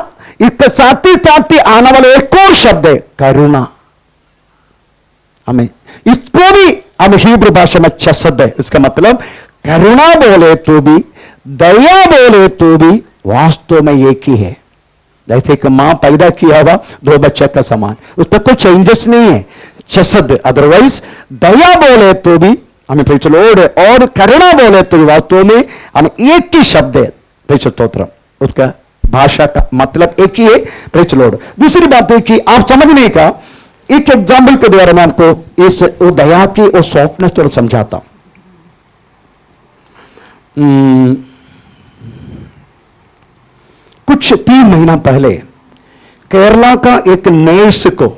S1: इसके साथ ही आने वाला एक और शब्द है करुणा। हमें इसको भी हम हिब्रू भाषा में चसद है, इसका मतलब करुणा बोले तो भी, दया बोले तो भी वास्तव में एक ही है। जैसे कि मां पैदा किया हुआ 2 बच्चे का समान, उस पर कोई चेंजेस नहीं है। चसद, अदरवाइज दया बोले तो भी हमें प्रेज़ लॉर्ड, और करुणा बोले तो भी वास्तव में हम एक ही शब्द है। प्रेज़ स्तोत्र। उसका भाषा का मतलब एक ही है। Praise Lord. दूसरी बात है कि आप समझने का एक एग्जाम्पल के द्वारा मैं आपको इस दया की और सॉफ्टनेस थोड़ा समझाता हूं। कुछ 3 महीना पहले केरला का एक नर्स को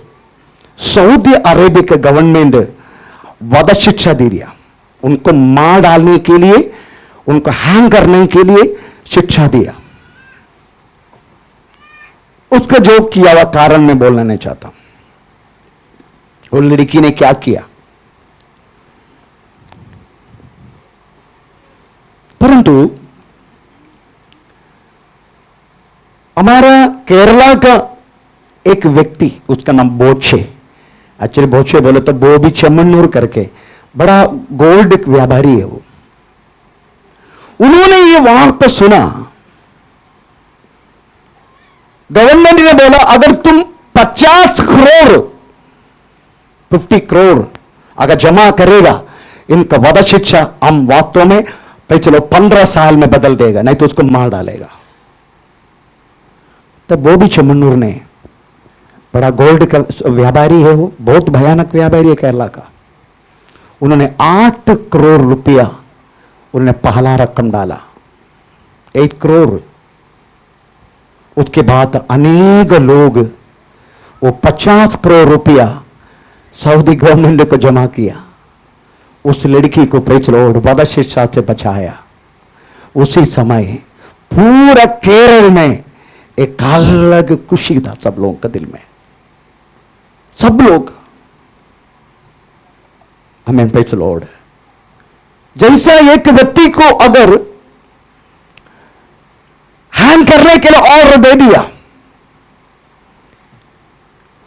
S1: सऊदी अरेबिया के गवर्नमेंट वध शिक्षा दे दिया। उनको मार डालने के लिए, उनको हैंग करने के लिए शिक्षा दिया। उसका जो किया हुआ कारण मैं बोलना नहीं चाहता। वो लड़की ने क्या किया, परंतु हमारा केरला का एक व्यक्ति, उसका नाम बोचे, एक्चुअली बोचे बोले तो बोबी चमन्नूर करके, बड़ा गोल्ड व्यापारी है वो। उन्होंने ये वार्ता सुना, गवर्नमेंट ने बोला अगर तुम 50 करोड़ 50 करोड़ अगर जमा करेगा, इनका वध शिक्षा हम वास्तव में चलो 15 साल में बदल देगा, नहीं तो उसको मार डालेगा। तब बोबी चमन्नूर ने, बड़ा गोल्ड का व्यापारी है वो, बहुत भयानक व्यापारी है केरला का, उन्होंने 8 करोड़ रुपया उन्होंने पहला रकम डाला, 8 करोड़। उसके बाद अनेक लोग वो 50 करोड़ रुपया सऊदी गवर्नमेंट को जमा किया। उस लड़की को प्रेज़ लॉर्ड वध शिक्षा से बचाया। उसी समय पूरा केरल में एक अलग खुशी था सब लोगों का दिल में। सब लोग, आमीन, प्रेज़ द लॉर्ड। जैसा एक व्यक्ति को अगर हैंग करने के लिए ऑर्डर दे दिया,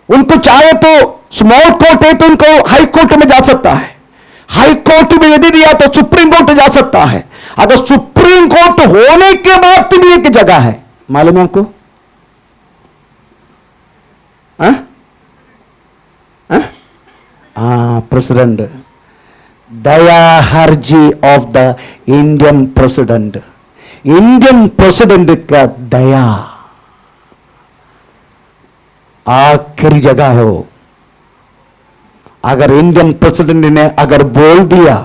S1: उनको चाहे तो स्मॉल कोर्ट है तो उनको हाई कोर्ट में जा सकता है, हाई कोर्ट में यदि दिया तो सुप्रीम कोर्ट जा सकता है। अगर सुप्रीम कोर्ट होने के बाद भी एक जगह है, मालूम है आपको? President, Daya Herzi of the Indian president, Indian president का दया आखिरी जगह है वो। अगर इंडियन प्रेसिडेंट ने अगर बोल दिया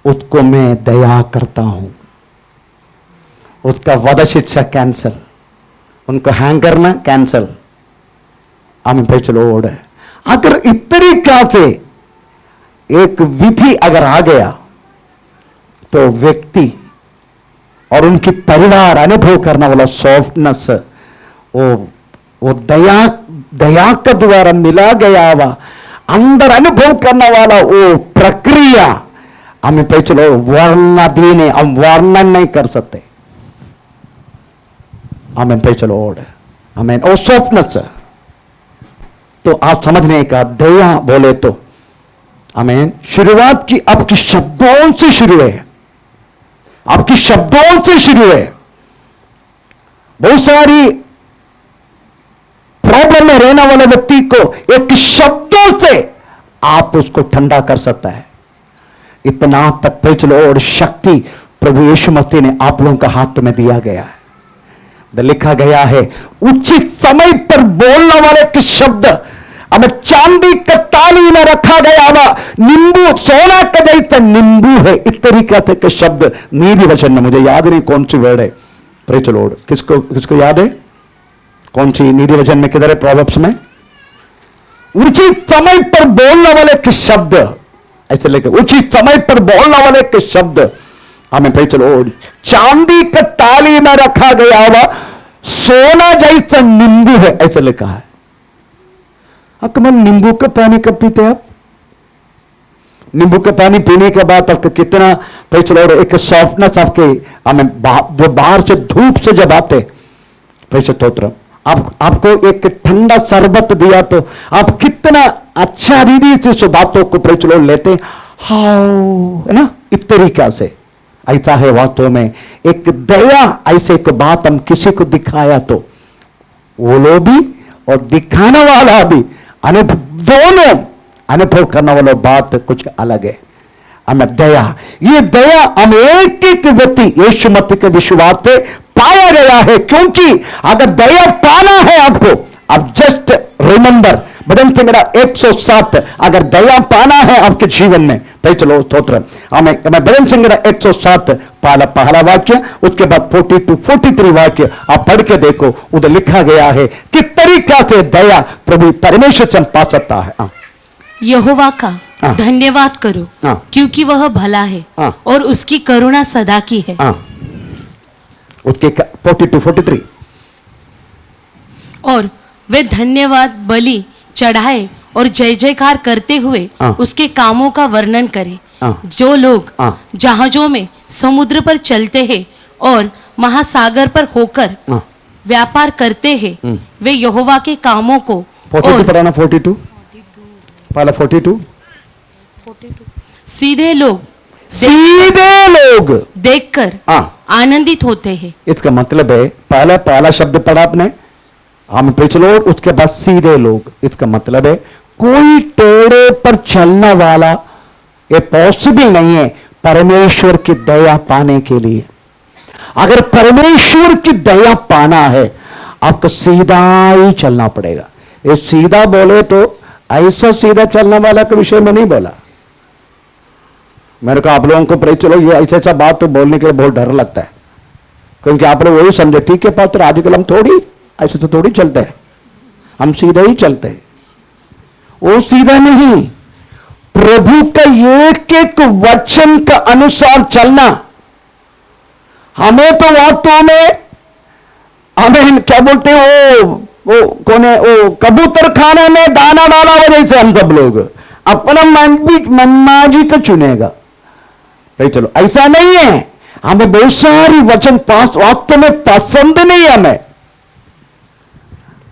S1: उसको मैं दया करता हूं, उसका वध शिक्षा कैंसल, उनको हैंग करना कैंसल, आमीन, प्रेज़ द लॉर्ड। अगर इस तरीका से एक विधि अगर आ गया तो व्यक्ति और उनकी परिवार अनुभव करने वाला सॉफ्टनेस, वो दया का द्वारा मिला गया हुआ अंदर अनुभव करने वाला वो प्रक्रिया, हमें पे चलो वर्णधीन, हम वर्णन नहीं कर सकते। हमें पे चलो हमें और सॉफ्टनेस, तो आप समझने का दया बोले तो हमें शुरुआत की आपकी शब्दों से शुरू है, आपकी शब्दों से शुरू है। बहुत सारी प्रॉब्लम में रहने वाले व्यक्ति को एक शब्दों से आप उसको ठंडा कर सकता है। इतना तक पे चलो और शक्ति प्रभु यीशु मसीह ने आप लोगों का हाथ में दिया गया है। लिखा गया है उचित समय पर बोलने वाले के शब्द हमें चांदी का ताली में रखा गया हुआ नींबू, सोना का जैसा नींबू है, इस तरीके से के शब्द नीति वचन में, मुझे याद नहीं कौन सी वर्ड है, प्रेज़ द लॉर्ड, किसको याद है कौन सी नीति वचन में, किधर है? प्रोवर्ब्स में। उचित समय पर बोलने वाले के शब्द, ऐसे लेकर उचित समय पर बोलने वाले के शब्द हमें, प्रेज़ द लॉर्ड, चांदी का ताली में रखा गया हुआ सोना जैसा नींबू है, ऐसे लिखा है। कमल नींबू का पानी कब पीते आप? नींबू का पानी पीने के बाद आपका कितना प्रेज़ द लॉर्ड एक सॉफ्टनेस आपके हमें जो बाहर से धूप से जब आते, प्रेज़ द लॉर्ड, आपको एक ठंडा शरबत दिया तो आप कितना अच्छा रीति से उस बातों को प्रेज़ द लॉर्ड लेते, हाउ, है ना, इस तरीका से। ऐसा है वास्तव में एक दया, ऐसे एक बात हम किसी को दिखाया तो वो लोग भी और दिखाने वाला भी दोनों अनुभव करने वाला बात कुछ अलग है। हमें दया, ये दया हम एक एक व्यक्ति यीशु मसीह के विश्वास से पाया गया है। क्योंकि अगर दया पाना है आपको, आप जस्ट रिमेंबर भजन संग्रह 107, अगर दया पाना है आपके जीवन में, भाई चलो स्तोत्र, हमें भजन संग्रह 107 पहला वाक्य, उसके बाद 42 43 वाक्य आप पढ़ के देखो, उधर लिखा गया है किस तरीका से दया प्रभु परमेश्वर से पा सकता है।
S2: यहोवा का धन्यवाद करो, क्योंकि वह भला है और उसकी करुणा सदा की है।
S1: उसके 42 43,
S2: और वे धन्यवाद बलि चढ़ाए और जय जयकार करते हुए उसके कामों का वर्णन करें। जो लोग जहाजों में समुद्र पर चलते हैं और महासागर पर होकर व्यापार करते हैं, वे यहोवा के कामों को
S1: 42 पढ़ाना, 42 पहला 42,
S2: सीधे लोग देखकर आनंदित होते हैं।
S1: इसका मतलब है पहला शब्द पढ़ा आपने, हम प्रेज़ द लॉर्ड, उसके बाद सीधे लोग, इसका मतलब है कोई टेढ़े पर चलने वाला ये पॉसिबल नहीं है परमेश्वर की दया पाने के लिए। अगर परमेश्वर की दया पाना है आपको सीधा ही चलना पड़ेगा। ये सीधा बोले तो ऐसा सीधा चलने वाला के विषय में नहीं बोला। मेरे को आप लोगों को प्रेज़ द लॉर्ड, ये ऐसा बात तो बोलने के लिए बहुत डर लगता है, क्योंकि आप लोग वही समझे ठीक है पात्र, आजकल हम थोड़ी ऐसे तो थोड़ी चलते हैं, हम सीधा ही चलते हैं। वो सीधा नहीं, प्रभु का एक एक वचन का अनुसार चलना, हमें तो वास्तव में हमें क्या बोलते हैं, वो कौन है, वो कबूतर खाने में दाना डाला वजह से हम सब लोग अपना मनमाजी को चुनेगा भाई। चलो ऐसा नहीं है, हमें बहुत सारी वचन पास वास्तव में पसंद नहीं है। हमें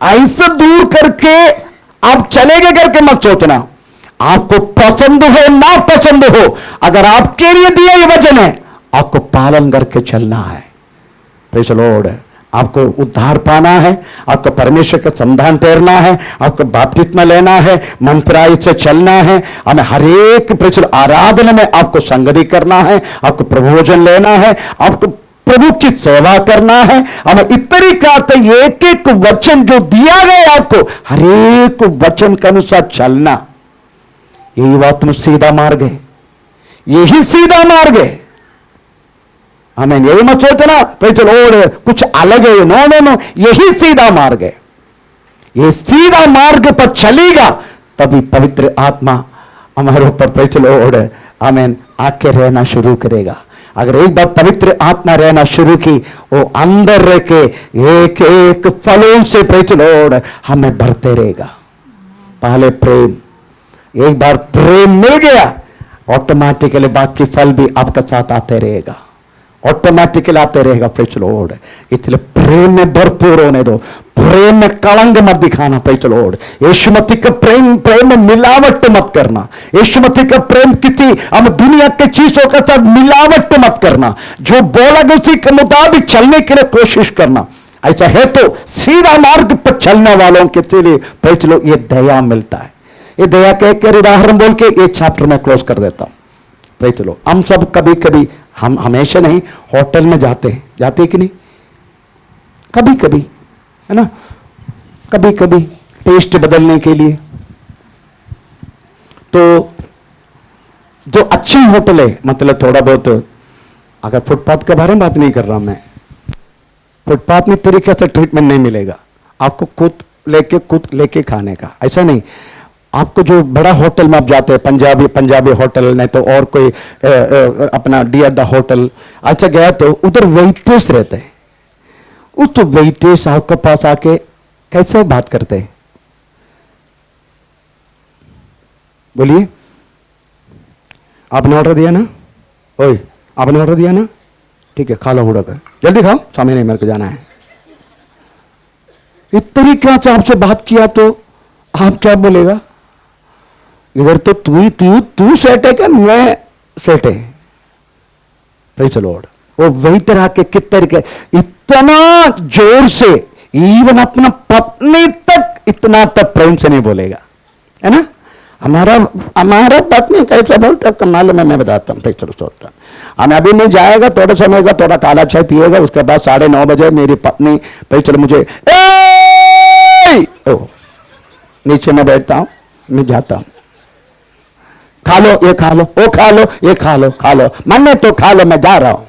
S1: ऐसे दूर करके आप चलेंगे करके मत सोचना। आपको पसंद हो ना पसंद हो, अगर आपके लिए दिया ये वचन है, आपको पालन करके चलना है। Praise the Lord. आपको उद्धार पाना है, आपको परमेश्वर का संधान तैरना है, आपको बपतिस्मा लेना है, मंत्रालय से चलना है, हमें हर एक प्रचुर आराधना में आपको संगति करना है, आपको प्रभोजन लेना है, आपको प्रभु की सेवा करना है। हमें इस तरीका से एक एक वचन जो दिया गया आपको, हर एक वचन के अनुसार चलना, यही बात में सीधा मार्ग है, यही सीधा मार्ग है। हमें यही मत सोचना भाई चलो और कुछ अलग है, नो नो नो, यही सीधा मार्ग है। ये सीधा मार्ग पर चलेगा तभी पवित्र आत्मा हमारे ऊपर भाई चलो और आमीन आके रहना शुरू करेगा। अगर एक बार पवित्र आत्मा रहना शुरू की, वो अंदर रह के एक एक फलों से भाई चलो और हमें भरते रहेगा। पहले प्रेम, एक बार प्रेम मिल गया, ऑटोमेटिकली बाकी फल भी आपके साथ आते रहेगा, ऑटोमेटिकली आते रहेगा। Praise the Lord. इसलिए प्रेम में भरपूर होने दो, प्रेम में कलंक मत दिखाना। Praise the lord. यीशु मसीह का प्रेम में मिलावट मत करना। यीशु मसीह का प्रेम किसी हम दुनिया के चीजों के साथ मिलावट मत करना। जो बोला गया उसी के मुताबिक चलने के लिए कोशिश करना। ऐसा है तो सीधा मार्ग पर चलने वालों के लिए प्रेज़ द लॉर्ड ये दया मिलता है। ये दया के एक उदाहरण बोल के ये चैप्टर में क्लोज कर देता हूं। Praise the Lord. हम सब कभी कभी, हम हमेशा नहीं, होटल में जाते हैं, जाते कि नहीं? कभी कभी, है ना, कभी कभी टेस्ट बदलने के लिए। तो जो अच्छी होटल है, मतलब थोड़ा बहुत, अगर फुटपाथ के बारे में बात नहीं कर रहा मैं, फुटपाथ में तरीके से ट्रीटमेंट नहीं मिलेगा आपको, खुद लेके खाने का, ऐसा नहीं। आपको जो बड़ा होटल में आप जाते हैं, पंजाबी होटल, नहीं तो और कोई अपना डियर द होटल, अच्छा गया तो उधर वेटर्स रहते हैं। उस तो वेटर्स आपके पास आके कैसे बात करते हैं? बोलिए, आपने ऑर्डर दिया ना? ओए, आपने ऑर्डर दिया ना? ठीक है, खा लो, उड़ा कर जल्दी खाओ, सामने नहीं, मेरे को जाना है। इस तरीके से आपसे बात किया तो आप क्या बोलेगा? इधर तो तू सेट है क्या मैं सेट है? Praise the Lord. वो वही तरह के किस तरीके इतना जोर से, इवन अपना पत्नी तक इतना तक प्रेम से नहीं बोलेगा, है ना? हमारा पत्नी कैसे बोलता है मालूम है, मैं बताता हूँ। Praise the Lord. हमें अभी नहीं जाएगा, थोड़ा समय का, थोड़ा काला चाय पिएगा, उसके बाद 9:30 बजे मेरी पत्नी भाई चलो मुझे नीचे में बैठता हूं, मैं जाता हूं, खा लो ये खा लो, वो खा लो ये खा लो, मन में तो खा लो, मैं जा रहा हूं।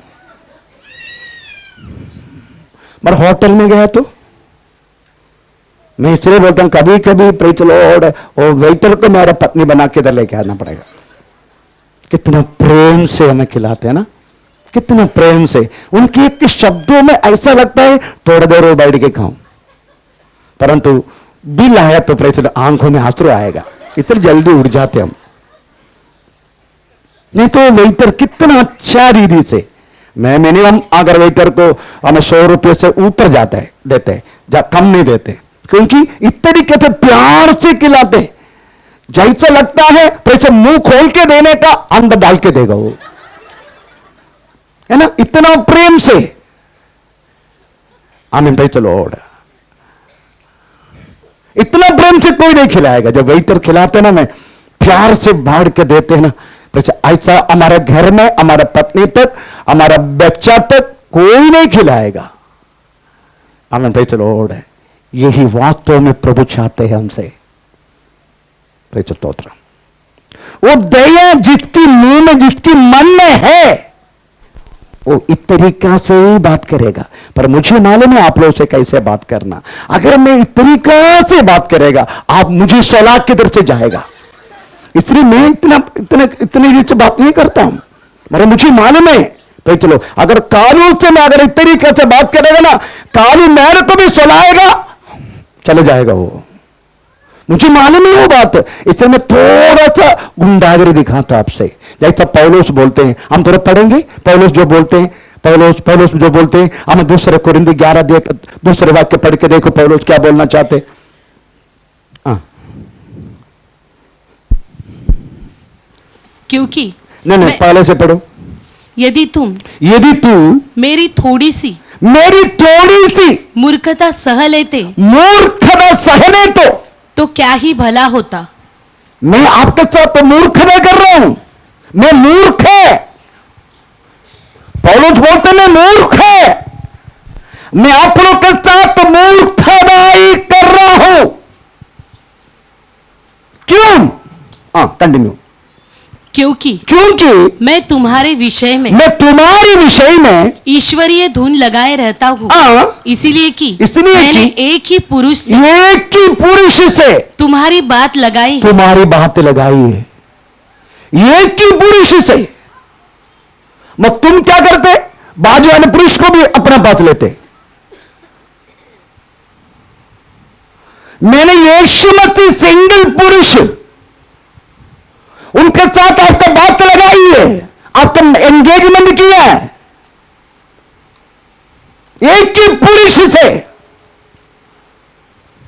S1: पर होटल में गया तो मैं इसलिए बोलता हूं कभी कभी प्रेज़ द लॉर्ड, और वेटर को मेरा पत्नी बना के इधर लेके आना पड़ेगा। कितना प्रेम से हमें खिलाते हैं ना, कितना प्रेम से। उनके एक शब्दों में ऐसा लगता है थोड़ी देर वो बैठ के खाऊं, परंतु बिल आया तो प्रेज़ द लॉर्ड आंखों में आंसू आएगा, इतनी जल्दी उड़ जाते हम। नहीं तो वेटर कितना अच्छा रीति से, मैं मिनिमम अगर वेटर को हमें 100 रुपये से ऊपर जाता है देते हैं, कम नहीं देते, क्योंकि इस तरीके से प्यार से खिलाते, जैसा लगता है पैसे मुंह खोल के देने का, अंदर डाल के देगा वो, है ना, इतना प्रेम से। आमीन। Praise the Lord. इतना प्रेम से कोई नहीं खिलाएगा। जब वेटर खिलाते ना, मैं प्यार से बाढ़ के देते हैं ना, ऐसा हमारे घर में हमारा पत्नी तक, हमारा बच्चा तक कोई नहीं खिलाएगा। आमीन। Praise the Lord. यही वास्तव में प्रभु चाहते हैं हमसे। Praise the Lord. वो दया जिसकी मुंह में, जिसकी मन में है, वो इस तरीका से ही बात करेगा। पर मुझे मालूम है आप लोगों से कैसे बात करना। अगर मैं इस तरीका से बात करेगा, आप मुझे सलाह किधर से जाएगा, इसलिए मैं इतनी से बात नहीं करता हूं। मगर मुझे मालूम है तो चलो, अगर कानून से मैं अगर इस तरीके से बात करेगा ना, कानून मेरे को भी सुनाएगा, चले जाएगा वो, मुझे मालूम है वो बात। इसलिए मैं थोड़ा सा गुंडागिरी दिखाता आपसे, जैसा पौलुस बोलते हैं, हम थोड़ा पढ़ेंगे पौलुस जो बोलते हैं, पौलुस जो बोलते हैं, हम दूसरे कोरिन्थी 11 देख, दूसरे वाक्य पढ़ के देखो पौलुस क्या बोलना चाहते।
S2: क्योंकि
S1: नहीं पहले से पढ़ो।
S2: यदि तू मेरी थोड़ी सी मूर्खता सह लेते,
S1: मूर्खता सहने
S2: तो क्या ही भला होता।
S1: मैं आपके साथ तो मूर्ख नहीं कर रहा हूं, मैं मूर्ख है, पौलुस बोलते मैं मूर्ख है, मैं आप लोग के साथ मूर्खताई कर रहा हूं। क्यों? कंटिन्यू। क्योंकि
S2: मैं तुम्हारे विषय में ईश्वरीय धुन लगाए रहता हूँ, इसीलिए कि मैंने एक ही पुरुष से तुम्हारी बात लगाई है,
S1: एक ही पुरुष से। मत तुम क्या करते, बाजू वाले पुरुष को भी अपना बात लेते। मैंने यीशु मसीह सिंगल पुरुष, उनके साथ आपका बात लगाई है, आपका एंगेजमेंट किया है एक ही पुरुष से।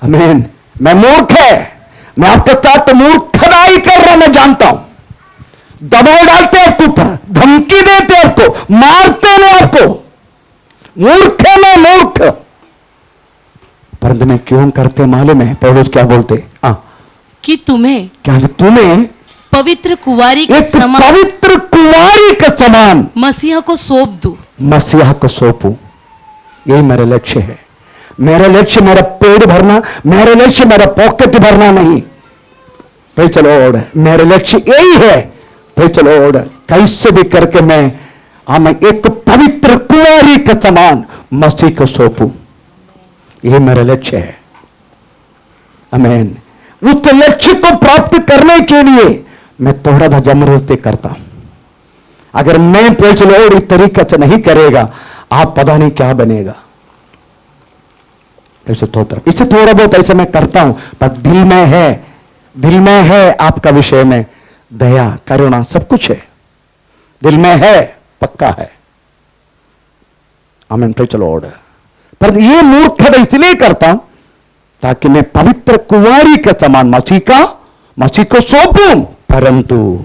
S1: आमीन। मैं मूर्ख है, मैं आपके साथ मूर्खताई कर रहा, मैं जानता हूं। दबाव डालते आपके ऊपर, धमकी देते आपको, मारते हैं आपको, मूर्ख है मैं, मूर्ख। परंतु मैं क्यों करते मालूम है पौलुस क्या बोलते?
S2: कि
S1: तुम्हें
S2: पवित्र कुंवारी के समान मसीहा को सौंप दूं,
S1: मसीहा को सौंपू। यही मेरा लक्ष्य है। मेरा लक्ष्य मेरा पेट भरना, मेरा लक्ष्य मेरा पॉकेट भरना नहीं। भाई चलो और मेरा लक्ष्य यही है, भाई चलो और कैसे भी करके मैं एक पवित्र कुंवारी के समान मसीह को सौंपू। यही मेरा लक्ष्य है। आमीन। उस लक्ष्य को प्राप्त करने के लिए मैं थोड़ा सा जबरदस्ती करता हूं। अगर मैं पूछ लो और इस तरीके से नहीं करेगा, आप पता नहीं क्या बनेगा। इसे थोड़ा बहुत ऐसे मैं करता हूं, पर दिल में है आपका विषय में दया करुणा सब कुछ है, दिल में है, पक्का है। आमीन। चलो और पर ये मूर्खता इसलिए करता हूं ताकि मैं पवित्र कुंवारी के समान मसीह को सौंपूं। परंतु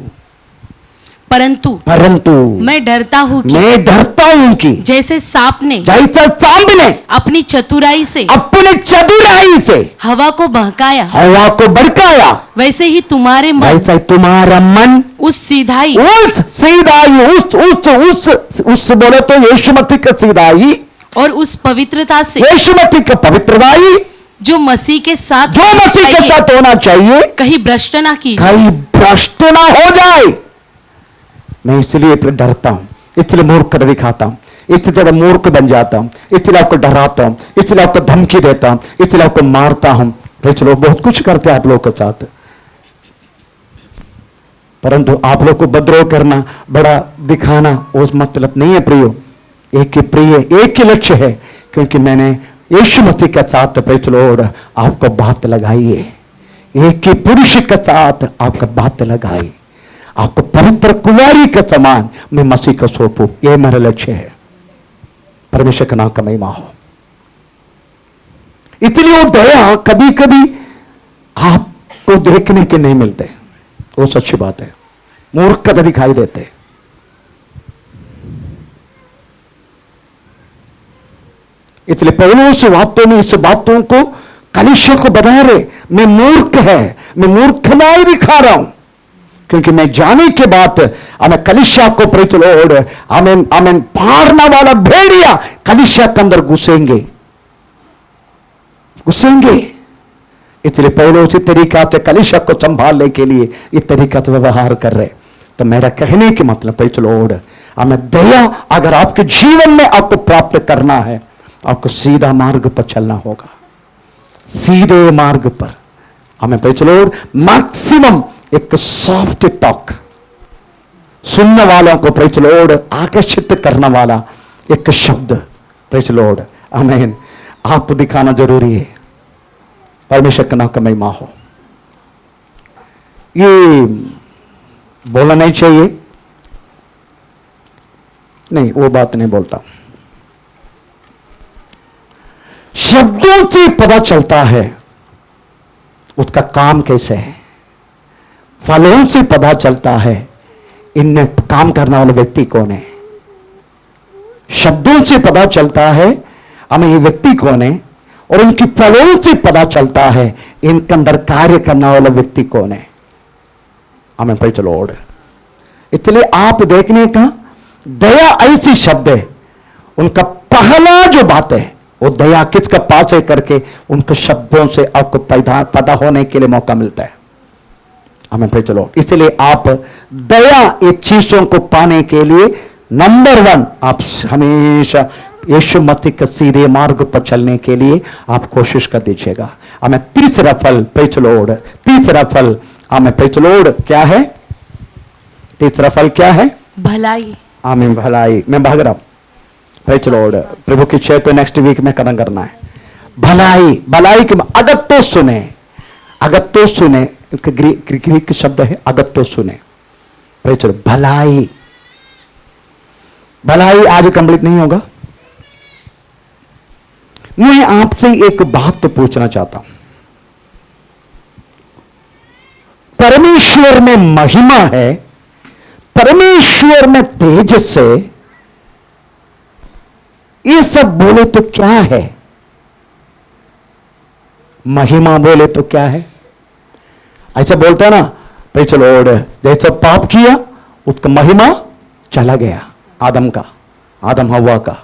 S2: मैं डरता हूं कि जैसे सांप ने अपनी चतुराई से हवा को भड़काया, वैसे ही तुम्हारा मन उस सीधाई
S1: बोले तो यीशु मसीह का सीधाई
S2: और उस पवित्रता से,
S1: यीशु मसीह का पवित्रताई
S2: जो मसीह के साथ
S1: होना चाहिए,
S2: कहीं भ्रष्ट ना
S1: हो जाए। मैं इसलिए डरता हूं, इसलिए मूर्ख दिखाता हूं, इसलिए मूर्ख बन जाता हूं, इसलिए आपको डराता हूं, इसलिए आपको धमकी देता हूं, इसलिए आपको मारता हूं। चलो बहुत कुछ करते हैं आप लोग के साथ, परंतु आप लोग को बदरो करना, बड़ा दिखाना उस मतलब नहीं है प्रियो। एक ही लक्ष्य है, क्योंकि मैंने यीशु मसीह के साथ और आपको बात लगाई है, एक ही पुरुष के साथ आपका बात लगाई, आपको पवित्र कुंवारी के समान मैं मसीह को सौंपू। यह मेरा लक्ष्य है। परमेश्वर का नाम का महिमा हो। इसलिए वो दया कभी कभी आपको देखने के नहीं मिलते, वो सच्ची बात है, मूर्खता दिखाई देते। इसलिए पौलुस वास्तव में इस बातों को कलीसिया को बता रहे, मैं मूर्ख है, मैं मूर्खताई दिखा रहा हूं, क्योंकि मैं जाने के बाद हमें कलीसिया को प्रचलोड़ हमें फाड़ने वाला भेड़िया कलीसिया के अंदर घुसेंगे। इसलिए पौलुस इस तरीका से कलीसिया को संभालने के लिए इस तरीका से व्यवहार कर रहे। तो मेरा कहने के मतलब प्रचलोड़ हमें दया अगर आपके जीवन में आपको प्राप्त करना है, आपको सीधा मार्ग पर चलना होगा, सीधे मार्ग पर। हमें चलो मैक्सिमम एक सॉफ्ट टॉक, सुनने वालों को प्रेज लॉर्ड आकर्षित करने वाला एक शब्द, प्रेज लॉर्ड, आमीन, आप दिखाना जरूरी है। परमेश्वर का नाम का महिमा हो। ये बोलना नहीं चाहिए, नहीं वो बात नहीं बोलता। शब्दों से पता चलता है उसका काम कैसे है, फलों से पता चलता है इनमें काम करने वाला व्यक्ति कौन है। शब्दों से पता चलता है हमें ये व्यक्ति कौन है, और उनकी फलों से पता चलता है इनके अंदर कार्य करने वाला व्यक्ति कौन है। हमें प्रेज़ द लॉर्ड। इसलिए आप देखने का दया ऐसी शब्द है, उनका पहला जो बात है वो दया किसका पास है करके उनके शब्दों से आपको पैदा होने के लिए मौका मिलता है। हमें प्रेज़ द लॉर्ड। इसलिए आप दया ये चीजों को पाने के लिए नंबर 1 आप हमेशा यीशु मसीह के सीधे मार्ग पर चलने के लिए आप कोशिश कर दीजिएगा। हमें तीसरा फल, प्रेज़ द लॉर्ड, तीसरा फल, हमें प्रेज़ द लॉर्ड क्या है? तीसरा फल क्या है?
S2: भलाई।
S1: आमीन, भलाई। मैं भाग रहा हूं, प्रेज़ द लॉर्ड। प्रभु की इच्छा तो नेक्स्ट वीक में कदम करना है। भलाई, भलाई के अगत्तो सुने, अगत्तो सुने, ग्रीक शब्द है अगत्तो सुने, प्रेज़ द लॉर्ड। भलाई, भलाई आज कंप्लीट नहीं होगा। मैं आपसे एक बात तो पूछना चाहता हूं। परमेश्वर में महिमा है, परमेश्वर में तेज से, ये सब बोले तो क्या है? महिमा बोले तो क्या है? ऐसा बोलता है ना, प्रेज़ द लॉर्ड, जैसा पाप किया उसका महिमा चला गया। आदम का, आदम हव्वा का,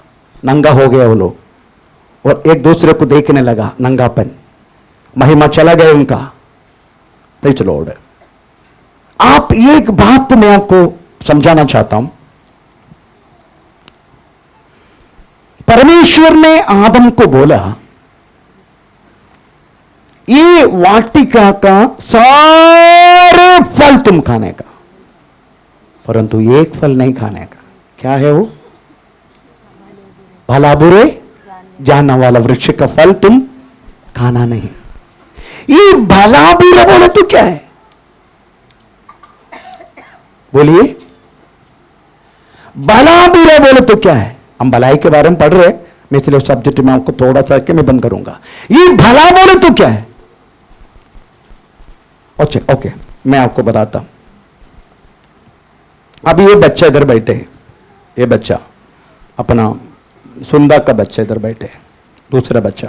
S1: नंगा हो गया वो लोग, और एक दूसरे को देखने लगा, नंगापन, महिमा चला गया उनका। Praise the Lord. आप एक बात मैं आपको समझाना चाहता हूं। परमेश्वर ने आदम को बोला ये वाटिका का सारे फल तुम खाने का, परंतु एक फल नहीं खाने का। क्या है वो? भला बुरे जानने वाला वृक्ष का फल तुम खाना नहीं। ये भला बुरा बोले तो क्या है? बोलिए, भला बुरा बोले तो क्या है? हम भलाई के बारे में पढ़ रहे, मैं इसलिए सब्जेक्ट में आपको थोड़ा सा के मैं बंद करूंगा। ये भला बोले तो क्या है? अच्छा ओके, मैं आपको बताता हूं। अभी ये बच्चा इधर बैठे हैं, ये बच्चा अपना सुंदा का बच्चा इधर बैठे, दूसरा बच्चा,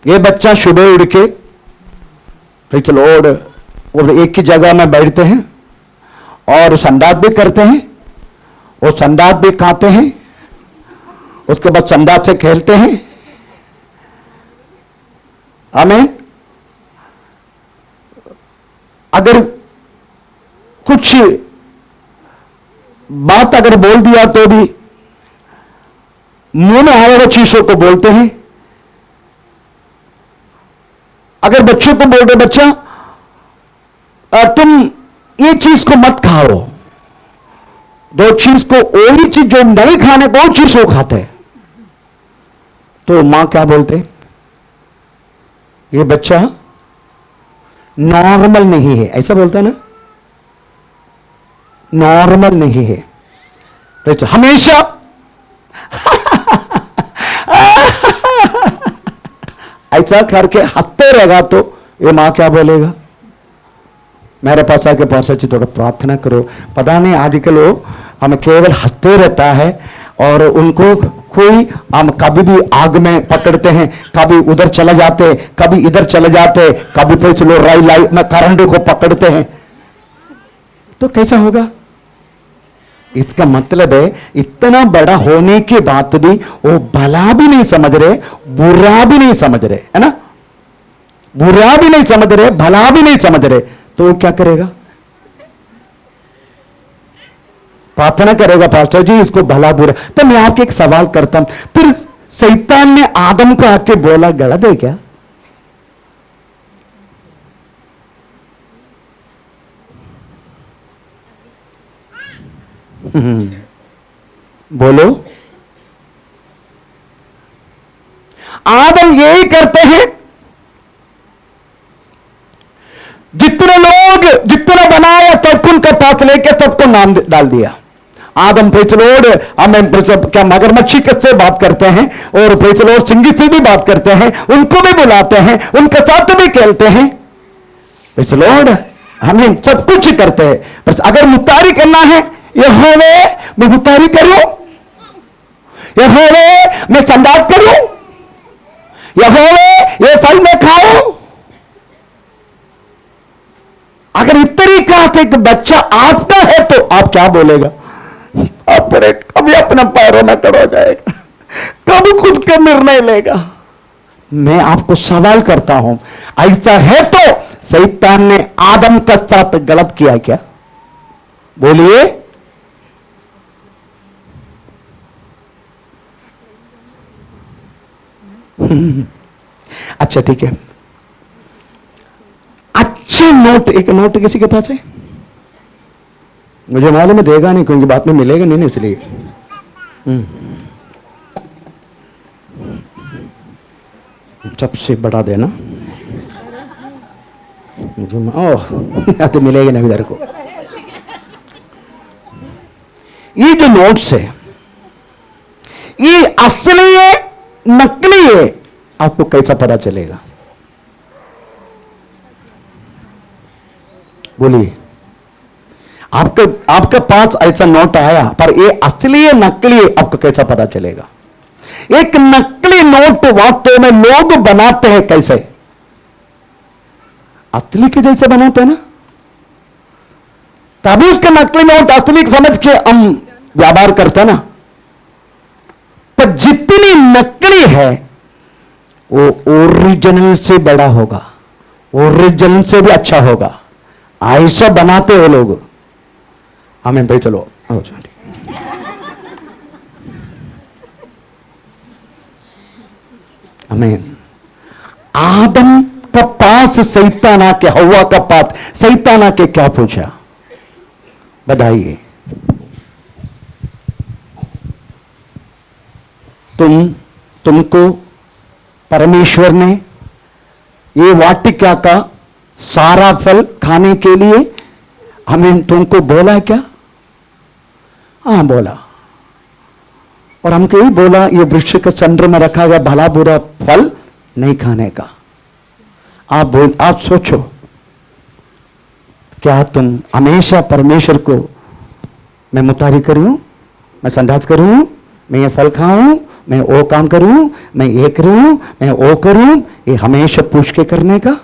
S1: ये बच्चा सुबह उड़ के प्रेज़ द लॉर्ड वो एक ही जगह में बैठते हैं और संडास भी करते हैं, और संडास भी खाते हैं, उसके बाद संडास से खेलते हैं। आमीन। अगर कुछ बात अगर बोल दिया तो भी मुंह में आने वाली चीजों को बोलते हैं। अगर बच्चों को बोल रहे, बच्चा तुम ये चीज को मत खाओ, दो चीज को, वही चीज जो नहीं खाने को वो चीज को खाते हैं, तो मां क्या बोलते? ये बच्चा नॉर्मल नहीं है, ऐसा बोलता है ना, नॉर्मल नहीं है। तो हमेशा ऐसा करके हंसते रहेगा तो ये मां क्या बोलेगा? मेरे पास आके पास अच्छी थोड़ा प्रार्थना करो। पता नहीं आजकल वो हमें केवल हंसते रहता है, और उनको कोई हम कभी भी आग में पकड़ते हैं, कभी उधर चले जाते, कभी इधर चले जाते, कभी तो चलो राई लाइट में करंट को पकड़ते हैं, तो कैसा होगा? इसका मतलब है इतना बड़ा होने के बाद भी वो भला भी नहीं समझ रहे, बुरा भी नहीं समझ रहे, है ना, बुरा भी नहीं समझ रहे, भला भी नहीं समझ रहे, तो वो क्या करेगा? प्रार्थना करेगा, पास्टर जी इसको भला बुरा। तो मैं आपके एक सवाल करता हूं, फिर शैतान ने आदम को आके बोला गलत है क्या? बोलो, आदम यही करते हैं। जितना बनाया तब उनका पात लेके सबको नाम डाल दिया। आदम प्रेचलोड, हमें क्या मगरमच्छी से बात करते हैं और प्रेचलोड सिंगी से भी बात करते हैं, उनको भी बुलाते हैं, उनके साथ भी खेलते हैं। प्रेचलोड हमें सब कुछ करते हैं, पर अगर मुतारी करना है, यहोवे मैं मुतारी करूं, यहोवे मैं संदास करूं, यहोवे ये फल मैं खाऊं। अगर इस तरीका से एक बच्चा आपका है तो आप क्या बोलेगा? आप पर कभी अपना पैरों में खड़ा जाएगा, कभी खुद का निर्णय लेगा। मैं आपको सवाल करता हूं, ऐसा है तो शैतान ने आदम के साथ गलत किया क्या? बोलिए। अच्छा ठीक है, अच्छे नोट, एक नोट किसी के पास है? मुझे मालूम है देगा नहीं, क्योंकि बाद में मिलेगा नहीं, इसलिए। सबसे बड़ा देना मुझे, ओह तो मिलेगा नहीं इधर को। ये जो नोट्स है, ये असली है नकली है, आपको कैसा पता चलेगा? बोलिए। आपके पास ऐसा नोट आया, पर ये असली है नकली है, आपको कैसा पता चलेगा? एक नकली नोट वास्तव में लोग बनाते हैं कैसे? असली के जैसे बनाते हैं ना, तभी उसका नकली नोट असली समझ के हम व्यापार करते हैं ना। तो जितनी नकली है वो ओरिजिनल से बड़ा होगा, ओरिजिनल से भी अच्छा होगा, ऐसा बनाते हो लोग। हमें भाई चलो, हमें आदम का पास शैतान आके, हव्वा का पास शैतान आके क्या पूछा? बताइए। तुमको परमेश्वर ने ये वाटिका का सारा फल खाने के लिए हमें तुमको बोला क्या? हाँ बोला। और हमको यही बोला ये वृक्ष के चंद्र में रखा गया भला बुरा फल नहीं खाने का। आप सोचो, क्या तुम हमेशा परमेश्वर को मैं मुतारी करूं, मैं संडास करूं, मैं ये फल खाऊं, मैं वो काम करूं, मैं ये करूं, मैं वो करूं, ये हमेशा पूछ के करने का?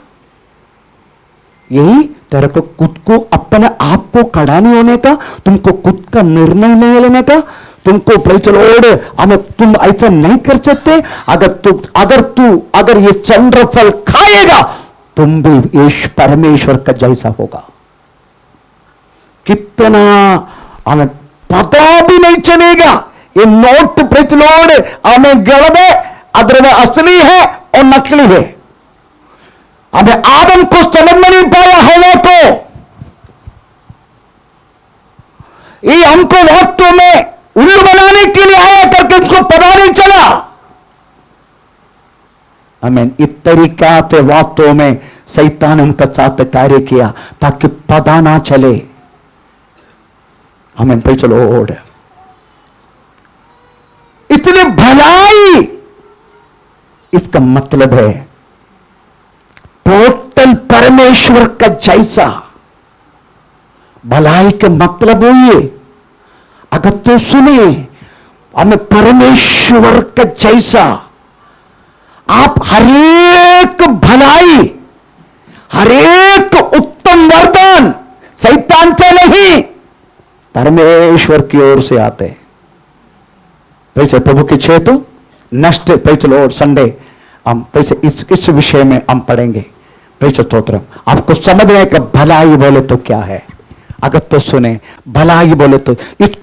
S1: यही तेरे को खुद को अपने आप को खड़ा नहीं होने का, तुमको खुद का निर्णय नहीं लेने का, तुमको प्रचलोड़ हमें तुम ऐसा नहीं कर सकते। अगर ये चंद्र फल खाएगा तुम भी इस परमेश्वर का जैसा होगा। कितना हमें पता भी नहीं चलेगा। ये नोट प्रचलोड़ हमें गलत है, अदर में असली है और नकली है। हमें आदम को समझ में नहीं पाया, हवा को। ये हमको वास्तव में उल्लू बनाने के लिए आया करके उसको पता नहीं चला। हमें इस तरीका से वास्तव में शैतान उनका साथ कार्य किया ताकि पता ना चले। हमें भाई चलो ओढ़ इतने भलाई, इसका मतलब है टोटल परमेश्वर का जैसा। भलाई का मतलब हुई, अगर तो सुने हमें परमेश्वर का जैसा, आप हरेक भलाई, हरेक उत्तम वरदान शैतान से नहीं परमेश्वर की ओर से आते हैं। पैसे प्रभु की छे तो नेक्स्ट पैसे और संडे हम पैसे इस विषय में हम पढ़ेंगे। पैसे स्तोत्रम आपको समझने का भलाई बोले तो क्या है, अगर तो सुने भलाई बोले तो इस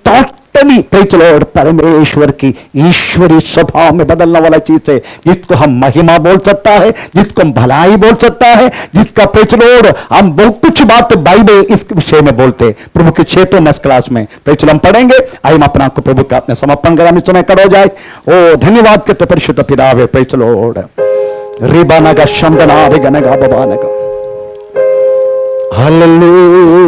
S1: टोटली प्रेज लॉर्ड परमेश्वर की ईश्वरी स्वभाव में बदलने वाला चीज है, जिसको हम महिमा बोल सकता है, जिसको हम भलाई बोल सकता है, जिसका प्रेज लॉर्ड हम बहुत कुछ बात बाइबल इस विषय में बोलते हैं। प्रभु के क्षेत्र में इस क्लास में प्रेज हम पढ़ेंगे। आइए हम अपना आपको प्रभु का अपने समर्पण करा, समय करो जाए। ओ धन्यवाद के तो परिशुद्ध पितावे प्रेज लॉर्ड रिबानगा शंदना रे गनगा बबानगा हालेलुया।